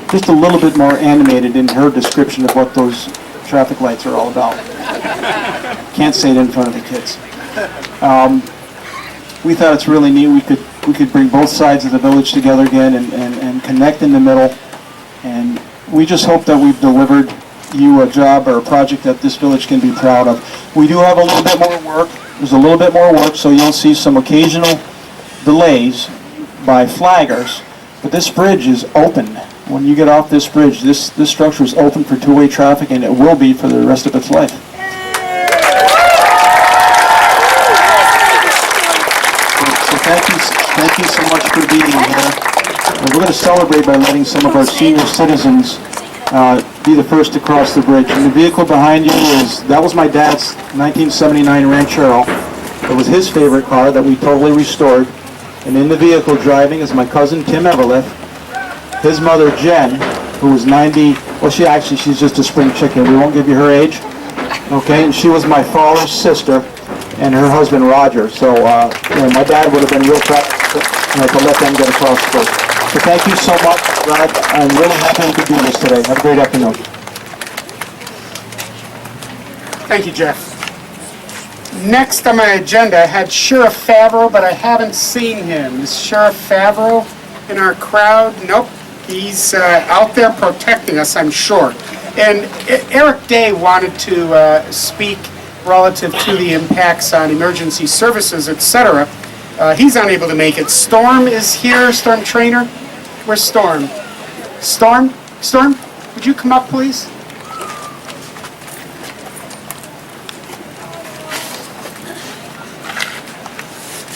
M: just a little bit more animated in her description of what those traffic lights are all about. Can't say it in front of the kids. We thought it's really neat. We could bring both sides of the village together again and connect in the middle. And we just hope that we've delivered you a job or a project that this village can be proud of. We do have a little bit more work. There's a little bit more work, so you'll see some occasional delays by flaggers. But this bridge is open. When you get off this bridge, this structure is open for two-way traffic, and it will be for the rest of its life. So thank you so much for being here. And we're going to celebrate by letting some of our senior citizens be the first to cross the bridge. And the vehicle behind you that was my dad's 1979 Ranchero. It was his favorite car that we totally restored. And in the vehicle driving is my cousin Tim Everliff, his mother Jen, who was 90, well she's just a spring chicken, we won't give you her age, okay, and she was my father's sister, and her husband Roger, so my dad would have been real proud to let them get across the bridge. So thank you so much, Brad, I'm really happy we could do this today. Have a great afternoon.
B: Thank you, Jeff. Next on my agenda, I had Sheriff Favreau, but I haven't seen him. Is Sheriff Favreau in our crowd? Nope. He's out there protecting us, I'm sure. And Eric Day wanted to speak relative to the impacts on emergency services, etc. He's unable to make it. Storm is here. Storm Trainer. Where's Storm? Storm? Would you come up, please?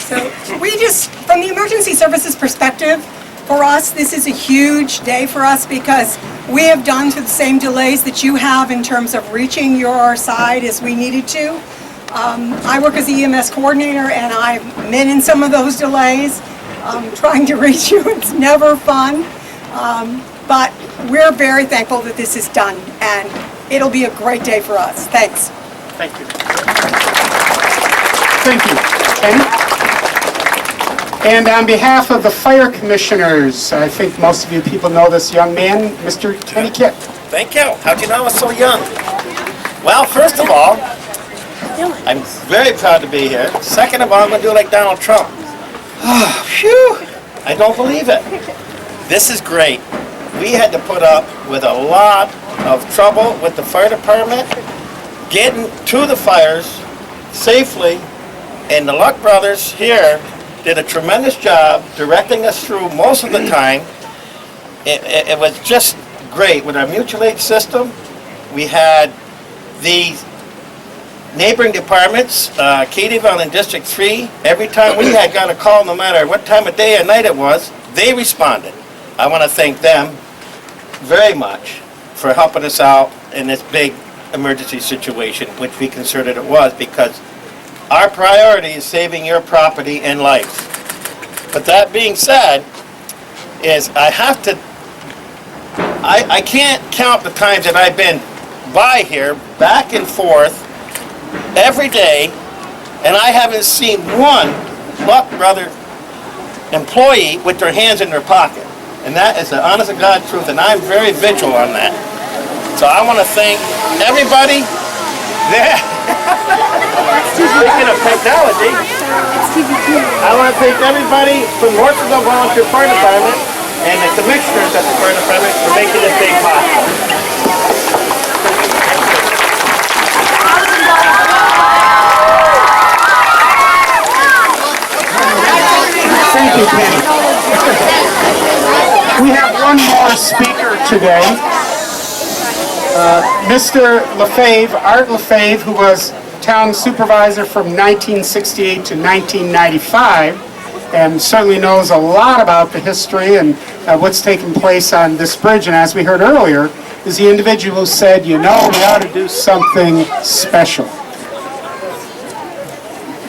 N: So from the emergency services perspective, for us, this is a huge day for us because we have done through the same delays that you have in terms of reaching your side as we needed to. I work as the EMS coordinator and I've been in some of those delays. Trying to reach you, it's never fun. But we're very thankful that this is done and it'll be a great day for us. Thanks.
B: Thank you. Thank you. Ken? And on behalf of the fire commissioners, I think most of you people know this young man, Mr. Kenny Kitt.
O: Thank you. How'd you know I was so young? Well, first of all, I'm very proud to be here. Second of all, I'm going to do like Donald Trump. Oh, phew! I don't believe it. This is great. We had to put up with a lot of trouble with the fire department, getting to the fires safely, and the Luck brothers here did a tremendous job directing us through most of the time. It was just great. With our mutual aid system, we had the neighboring departments, Katie'ville and District 3, every time we had got a call, no matter what time of day or night it was, they responded. I want to thank them very much for helping us out in this big emergency situation, which we considered it was, because our priority is saving your property and life. But that being said, I can't count the times that I've been by here, back and forth, every day, and I haven't seen one Luck Brother employee with their hands in their pocket. And that is the honest to God truth, and I'm very vigilant on that. So I want to thank everybody there. Speaking of technology, I want to thank everybody from Morrisonville Volunteer Fire Department and the commissioners at the fire department for making this day possible.
M: Thank you, Penny. We have one more speaker today. Mr. LaFave, Art LaFave, who was town supervisor from 1968 to 1995, and certainly knows a lot about the history and what's taken place on this bridge. And as we heard earlier, is the individual who said, you know, we ought to do something special.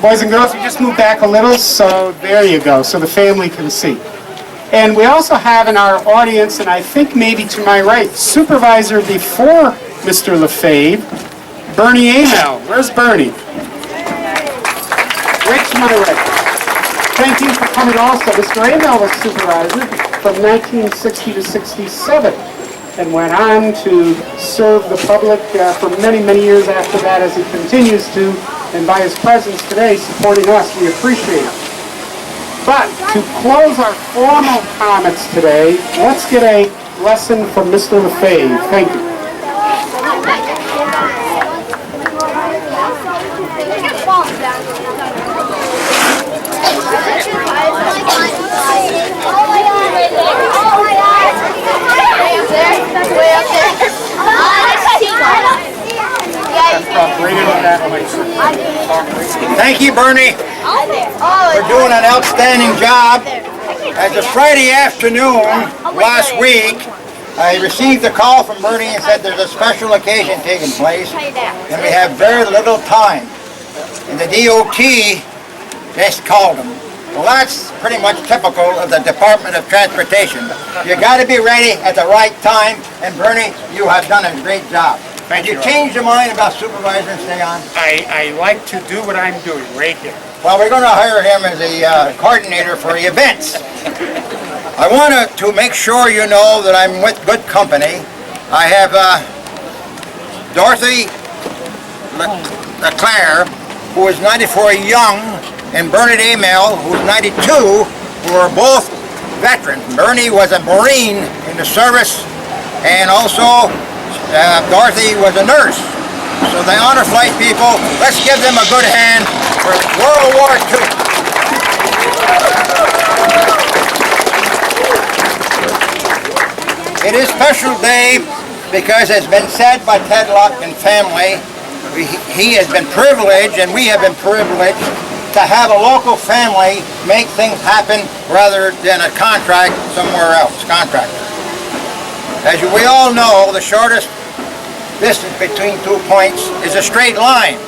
M: Boys and girls, we just move back a little, so there you go, so the family can see. And we also have in our audience, and I think maybe to my right, supervisor before Mr. LaFave, Bernie Amell. Where's Bernie? Right to my right. Thank you for coming also. Mr. Amell was supervisor from 1960 to 67 and went on to serve the public for many, many years after that, as he continues to, and by his presence today supporting us, we appreciate it. But to close our formal comments today, let's get a lesson from Mr. LaFave. Thank you.
C: Thank you, Bernie. We're doing an outstanding job. As of Friday afternoon last week, I received a call from Bernie and said there's a special occasion taking place and we have very little time. And the DOT just called him. Well, that's pretty much typical of the Department of Transportation. You got to be ready at the right time, and Bernie, you have done a great job. Did you change your mind about supervisor and stay on?
B: I like to do what I'm doing right here.
C: Well, we're going to hire him as a coordinator for events. I want to make sure you know that I'm with good company. I have Dorothy LeClaire, who is 94 young, and Bernard Amell, who's 92, who are both veterans. Bernie was a Marine in the service, and also Dorothy was a nurse. So the honor flight people, let's give them a good hand for World War II. It is a special day because it's been said by Ted Luck and family, he has been privileged and we have been privileged to have a local family make things happen rather than a contract somewhere else, contractor. As we all know, the shortest distance between 2 points is a straight line.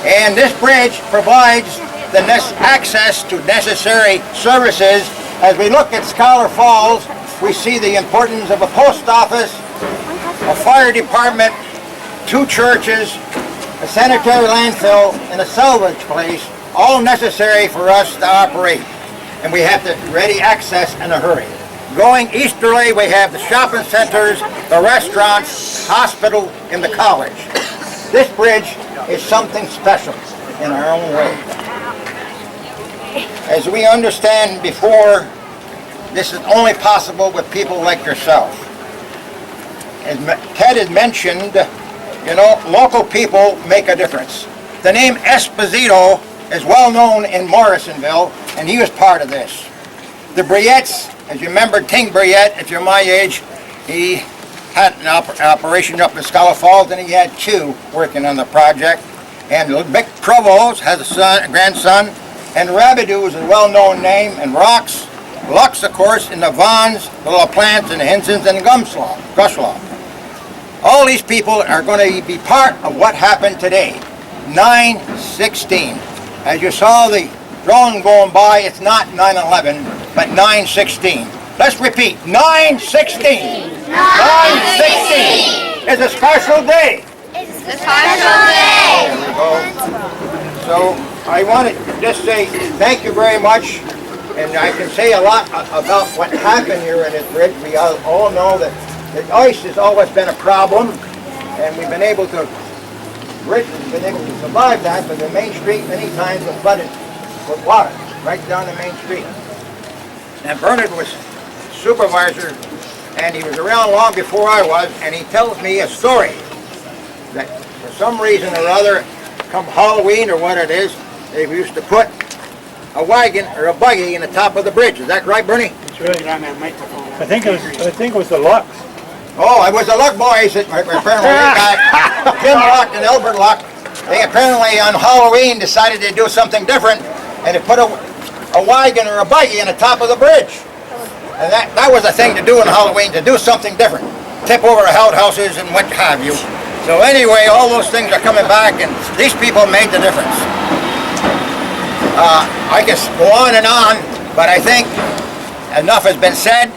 C: And this bridge provides the access to necessary services. As we look at Scholar Falls, we see the importance of a post office, a fire department, 2 churches, a sanitary landfill, and a salvage place, all necessary for us to operate. And we have to ready access in a hurry. Going easterly, we have the shopping centers, the restaurants, hospital, and the college. This bridge is something special in our own way. As we understand before, this is only possible with people like yourself. As Ted has mentioned, you know, local people make a difference. The name Esposito is well known in Morrisonville, and he was part of this. The Briettes, as you remember, Ting Briette, if you're my age, he had an operation up in Scholar Falls, and he had 2 working on the project. And Vic Provost has a grandson, and Rabideau is a well-known name, and Lux, of course, and the Vons, the LaPlante, and the Hinsons, and the Guslaw. All these people are going to be part of what happened today, 9/16. As you saw the drone going by, it's not 9/11, but 9/16. Let's repeat, 9/16. 9/16 is a special day. There we go. So I want to just say thank you very much. And I can say a lot about what happened here in this bridge. We all know that the ice has always been a problem, and we've been able to, bridge has been able to survive that, but the main street many times was flooded with water, right down the main street. And Bernard was supervisor, and he was around long before I was, and he tells me a story that for some reason or other, come Halloween or what it is, they used to put a wagon or a buggy in the top of the bridge. Is that right, Bernie?
B: It's really on that microphone.
G: I think it was the Lux.
C: Oh, it was the Luck boys that apparently got Tim Luck and Albert Luck. They apparently on Halloween decided to do something different, and they put a wagon or a buggy in the top of the bridge. And that was a thing to do on Halloween, to do something different. Tip over outhouses and what have you. So anyway, all those things are coming back, and these people made the difference. I could go on and on, but I think enough has been said,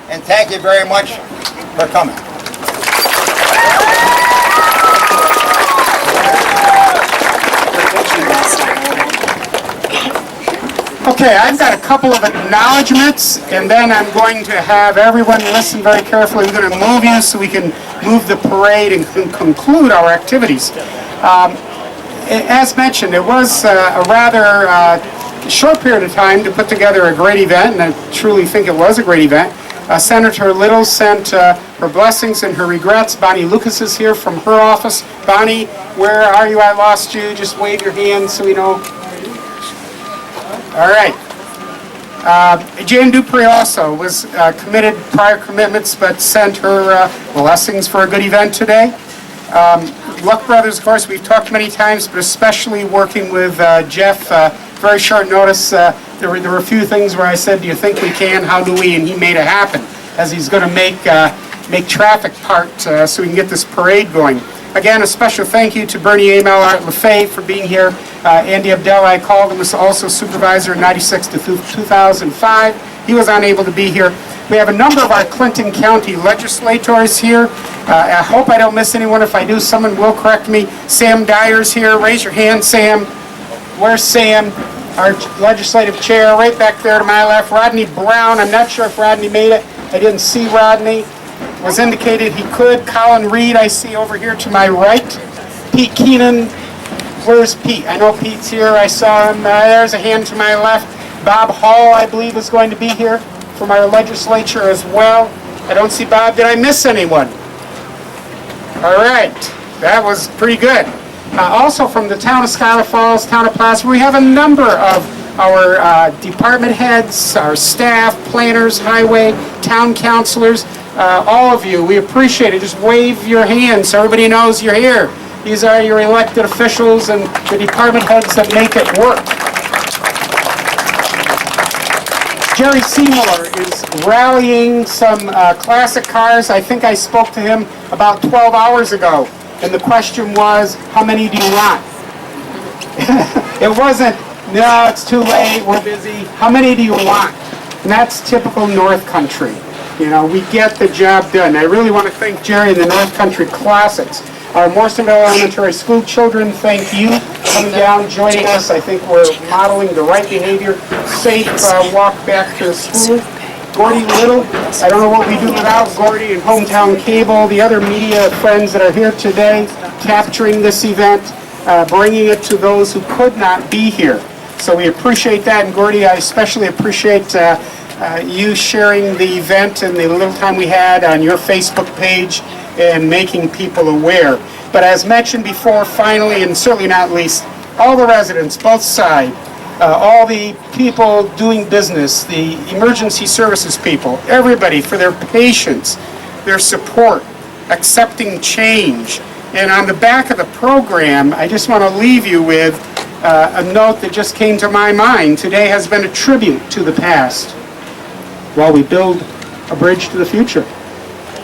C: and thank you very much for coming.
B: Okay, I've got a couple of acknowledgments, and then I'm going to have everyone listen very carefully. We're going to move you so we can move the parade and conclude our activities. As mentioned, it was a rather short period of time to put together a great event, and I truly think it was a great event. Senator Little sent her blessings and her regrets. Bonnie Lucas is here from her office. Bonnie, where are you? I lost you. Just wave your hand so we know. All right. Jan Dupree also was committed prior commitments, but sent her blessings for a good event today. Luck Brothers, of course, we've talked many times, but especially working with Jeff, very short notice. There were a few things where I said, do you think we can? How do we? And he made it happen, as he's going to make traffic part so we can get this parade going. Again, a special thank you to Bernie Amel, Art LaFay for being here. Andy Abdel, I called him, was also supervisor in 96 to 2005. He was unable to be here. We have a number of our Clinton County legislators here. I hope I don't miss anyone. If I do, someone will correct me. Sam Dyer's here. Raise your hand, Sam. Where's Sam? Our legislative chair, right back there to my left. Rodney Brown. I'm not sure if Rodney made it. I didn't see Rodney. It was indicated he could. Colin Reed, I see over here to my right. Pete Keenan. Where's Pete? I know Pete's here. I saw him. There's a hand to my left. Bob Hall, I believe, is going to be here from our legislature as well. I don't see Bob. Did I miss anyone? All right. That was pretty good. Also from the town of Scholar Falls, town of Placer, we have a number of our department heads, our staff, planners, highway, town councilors, all of you. We appreciate it. Just wave your hands so everybody knows you're here. These are your elected officials and the department heads that make it work. Jerry Seymour is rallying some classic cars. I think I spoke to him about 12 hours ago. And the question was, how many do you want? It wasn't, no, it's too late, we're busy. How many do you want? And that's typical North Country. You know, we get the job done. I really want to thank Jerry and the North Country Classics. Our Morrisonville Elementary School children, thank you coming down, joining us. I think we're modeling the right behavior. Safe walk back to school. Gordy Little, I don't know what we do without Gordy and Hometown Cable, the other media friends that are here today, capturing this event, bringing it to those who could not be here. So we appreciate that, and Gordy, I especially appreciate you sharing the event and the little time we had on your Facebook page and making people aware. But as mentioned before, finally, and certainly not least, all the residents, both sides, all the people doing business, the emergency services people, everybody for their patience, their support, accepting change. And on the back of the program, I just want to leave you with a note that just came to my mind. Today has been a tribute to the past while we build a bridge to the future.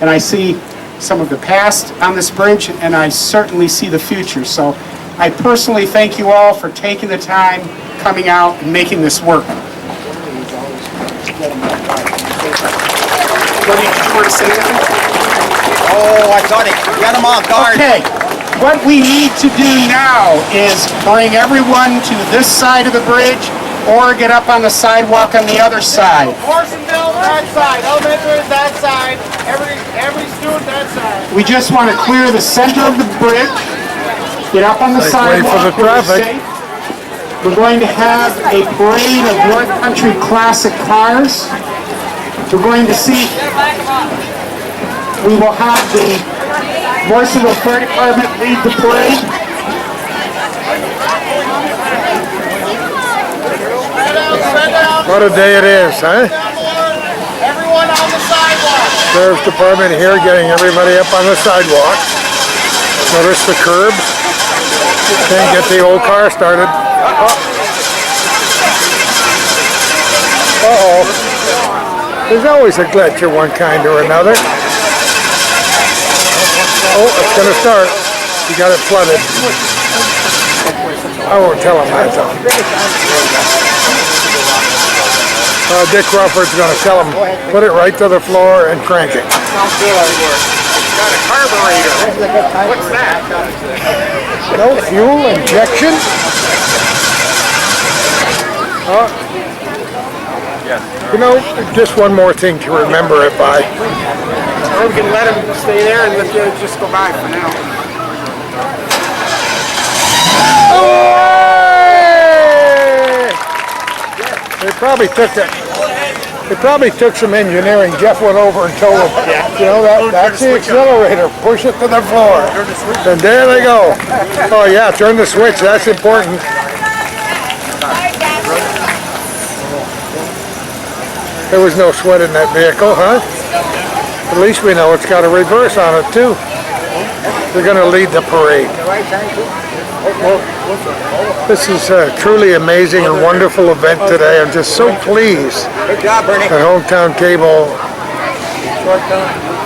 B: And I see some of the past on this bridge, and I certainly see the future. So I personally thank you all for taking the time, coming out, and making this work.
C: Oh, I thought he got him off guard.
B: Okay. what we need to do now is bring everyone to this side of the bridge or get up on the sidewalk on the other side.
O: Morrisonville, that side. Elementary, that side. Every student, that side.
B: We just want to clear the center of the bridge, get up on the
A: Wait
B: sidewalk.
A: for the
B: where we're
A: traffic.
B: safe. We're going to have a parade of North Country classic cars. We're going to see, we will have the Morrisonville Fire Department lead the parade.
A: What a day it is, huh?
O: Everyone on the sidewalk.
A: Sheriff's Department here getting everybody up on the sidewalk. Notice the curbs. Can't get the old car started. Uh-oh. There's always a glitch of one kind or another. Oh, it's going to start. You got it flooded. I won't tell him that though. Dick Crawford's going to tell him, put it right to the floor and crank it.
B: Got a carburetor. What's that?
A: No fuel injection? You know, just one more thing to remember it by.
B: Or we can let him stay there and let it just go by for now.
A: They probably took it. It probably took some engineering. Jeff went over and told them, you know, that's the accelerator. Push it to the floor. And there they go. Oh yeah, turn the switch. That's important. There was no sweat in that vehicle, huh? At least we know it's got a reverse on it too. They're going to lead the parade. This is a truly amazing and wonderful event today. I'm just so pleased that Hometown Cable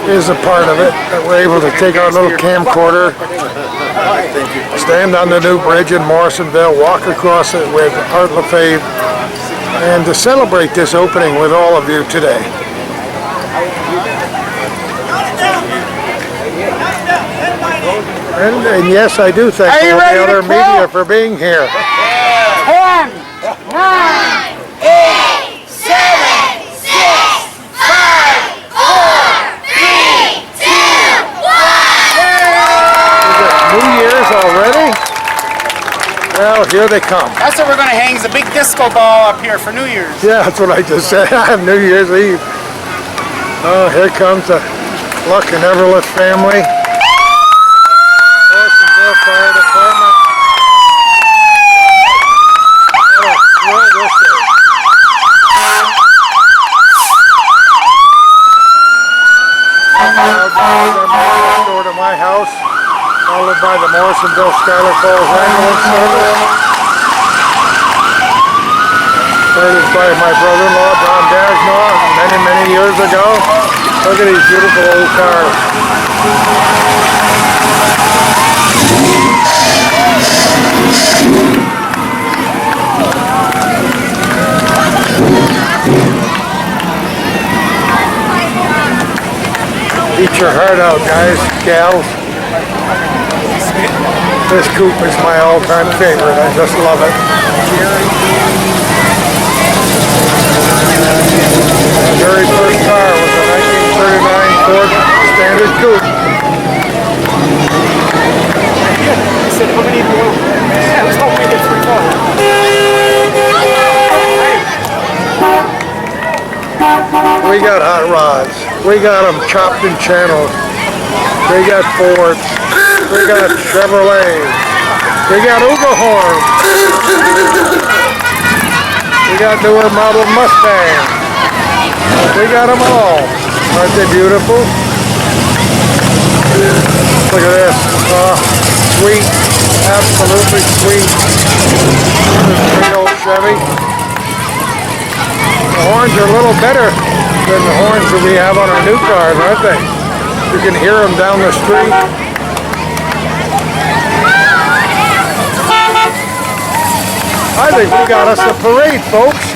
A: is a part of it, that we're able to take our little camcorder, stand on the new bridge in Morrisonville, walk across it with Art LaFave, and to celebrate this opening with all of you today. And yes, I do thank all the other media for being here.
O: 10, 9, 8, 7, 6, 5, 4, 3, 2, 1.
A: New Year's already? Well, here they come.
B: That's what we're going to hang is a big disco ball up here for New Year's.
A: Yeah, that's what I just said. New Year's Eve. Oh, here comes the Luck and Everlett family. Morrisonville Fire Department. What a thrill this is. Door to my house, followed by the Morrisonville Schuyler Falls Ambulance Service. Started by my brother-in-law, Don Dasnaw, many, many years ago. Look at these beautiful old cars. Eat your heart out, guys, gals. This coupe is my all-time favorite. I just love it. The very first car was a 1939 Ford Standard Coupe.
B: I said, how many do you want? Yeah, let's hope we get 3
A: We got hot rods. We got them chopped and channeled. We got Fords. We got Chevrolet. We got Uberhorn. We got newer model Mustang. We got them all. Aren't they beautiful? Look at this. Sweet. Absolutely sweet. This great old Chevy. The horns are a little better than the horns that we have on our new cars, aren't they? You can hear them down the street. I think we got us a parade, folks.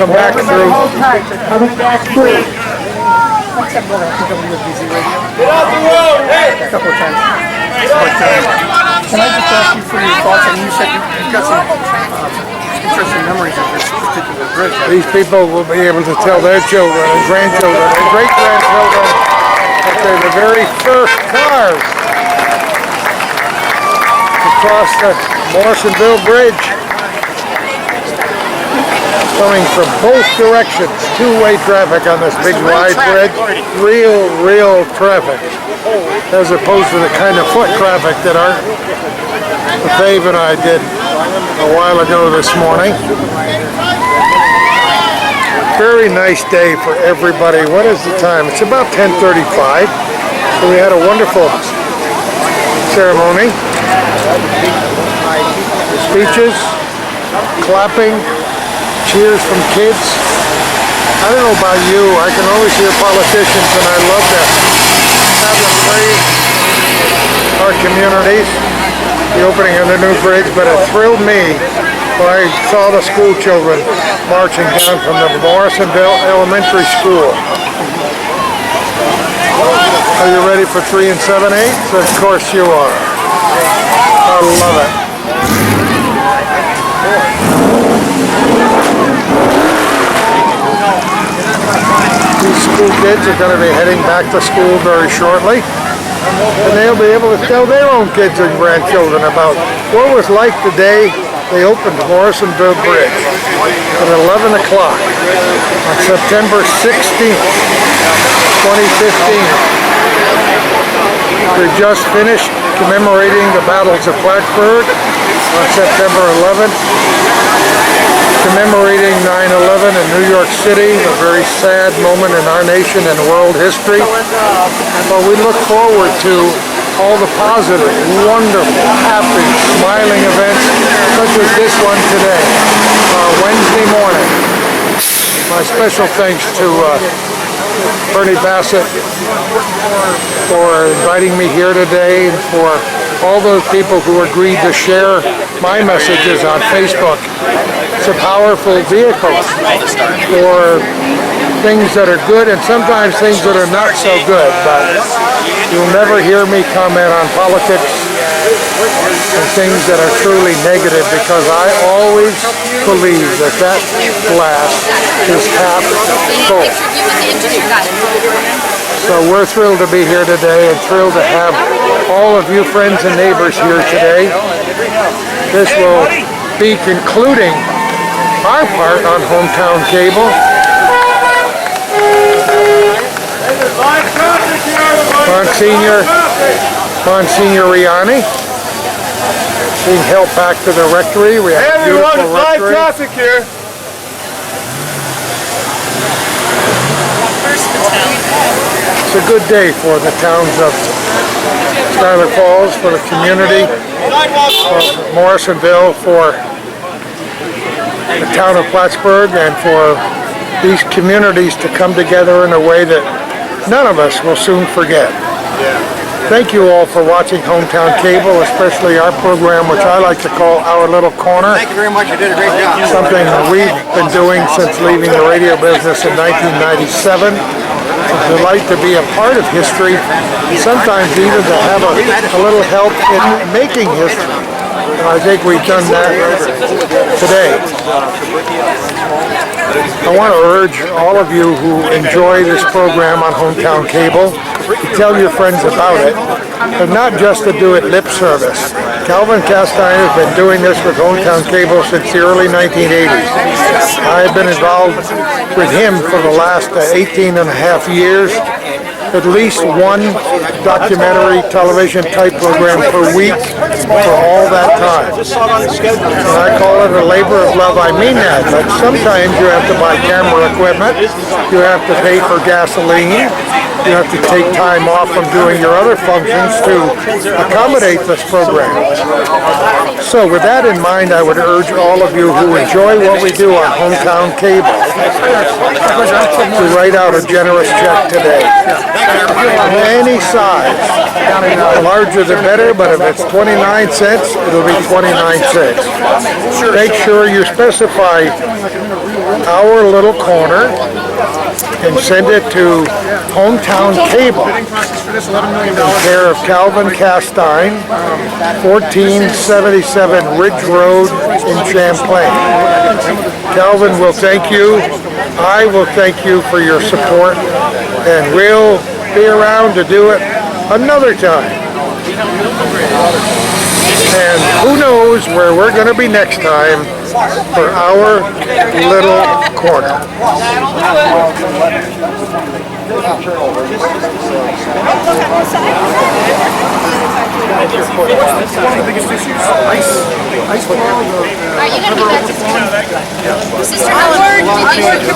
A: come back through.
P: Get out the road, hey!
Q: A couple of times. But, can I just ask you for your thoughts? I mean, you said you've got some interesting memories of this particular bridge.
A: These people will be able to tell their children and grandchildren and great-grandchildren that they're the very first cars to cross the Morrisonville Bridge. Coming from both directions, two-way traffic on this big wide bridge. Real traffic, as opposed to the kind of foot traffic that Dave and I did a while ago this morning. Very nice day for everybody. What is the time? It's about 10:35. So we had a wonderful ceremony. Speeches, clapping, cheers from kids. I don't know about you, I can always hear politicians and I love to have them praise our communities, the opening of the new bridge, but it thrilled me when I saw the school children marching down from the Morrisonville Elementary School. Are you ready for 3 7/8? Of course you are. I love it. These school kids are going to be heading back to school very shortly, and they'll be able to tell their own kids and grandchildren about what it was like the day they opened Morrisonville Bridge at 11 o'clock on September 16th, 2015. We just finished commemorating the battles of Plattsburgh on September 11th. Commemorating 9/11 in New York City, a very sad moment in our nation and world history. But we look forward to all the positive, wonderful, happy, smiling events such as this one today, Wednesday morning. My special thanks to Bernie Bassett for inviting me here today and for all those people who agreed to share my messages on Facebook. It's a powerful vehicle for things that are good and sometimes things that are not so good, but you'll never hear me comment on politics and things that are truly negative because I always believe that that glass is half full. So we're thrilled to be here today and thrilled to have all of you friends and neighbors here today. This will be concluding our part on Hometown Cable. Monsignor Riani being held back to the rectory. We have a beautiful rectory.
P: Traffic here.
A: It's a good day for the towns of Schuyler Falls, for the community of Morrisonville, for the town of Plattsburgh, and for these communities to come together in a way that none of us will soon forget. Thank you all for watching Hometown Cable, especially our program, which I like to call Our Little Corner.
C: Thank you very much, you did a great job.
A: Something that we've been doing since leaving the radio business in 1997. It's a delight to be a part of history, sometimes even to have a little help in making history. And I think we've done that today. I want to urge all of you who enjoy this program on Hometown Cable to tell your friends about it, but not just to do it lip service. Calvin Castine has been doing this with Hometown Cable since the early 1980s. I've been involved with him for the last 18 and a half years. At least one documentary television type program per week for all that time. When I call it a labor of love, I mean that. But sometimes you have to buy camera equipment, you have to pay for gasoline, you have to take time off from doing your other functions to accommodate this program. So with that in mind, I would urge all of you who enjoy what we do on Hometown Cable to write out a generous check today. Any size. The larger the better, but if it's 29 cents, it'll be 29 cents. Make sure you specify our little corner and send it to Hometown Cable in care of Calvin Castine, 1477 Ridge Road in Champlain. Calvin will thank you. I will thank you for your support, and we'll be around to do it another time. And who knows where we're going to be next time for our little corner.
J: Are you going to be back to Sister Howard? Did you work your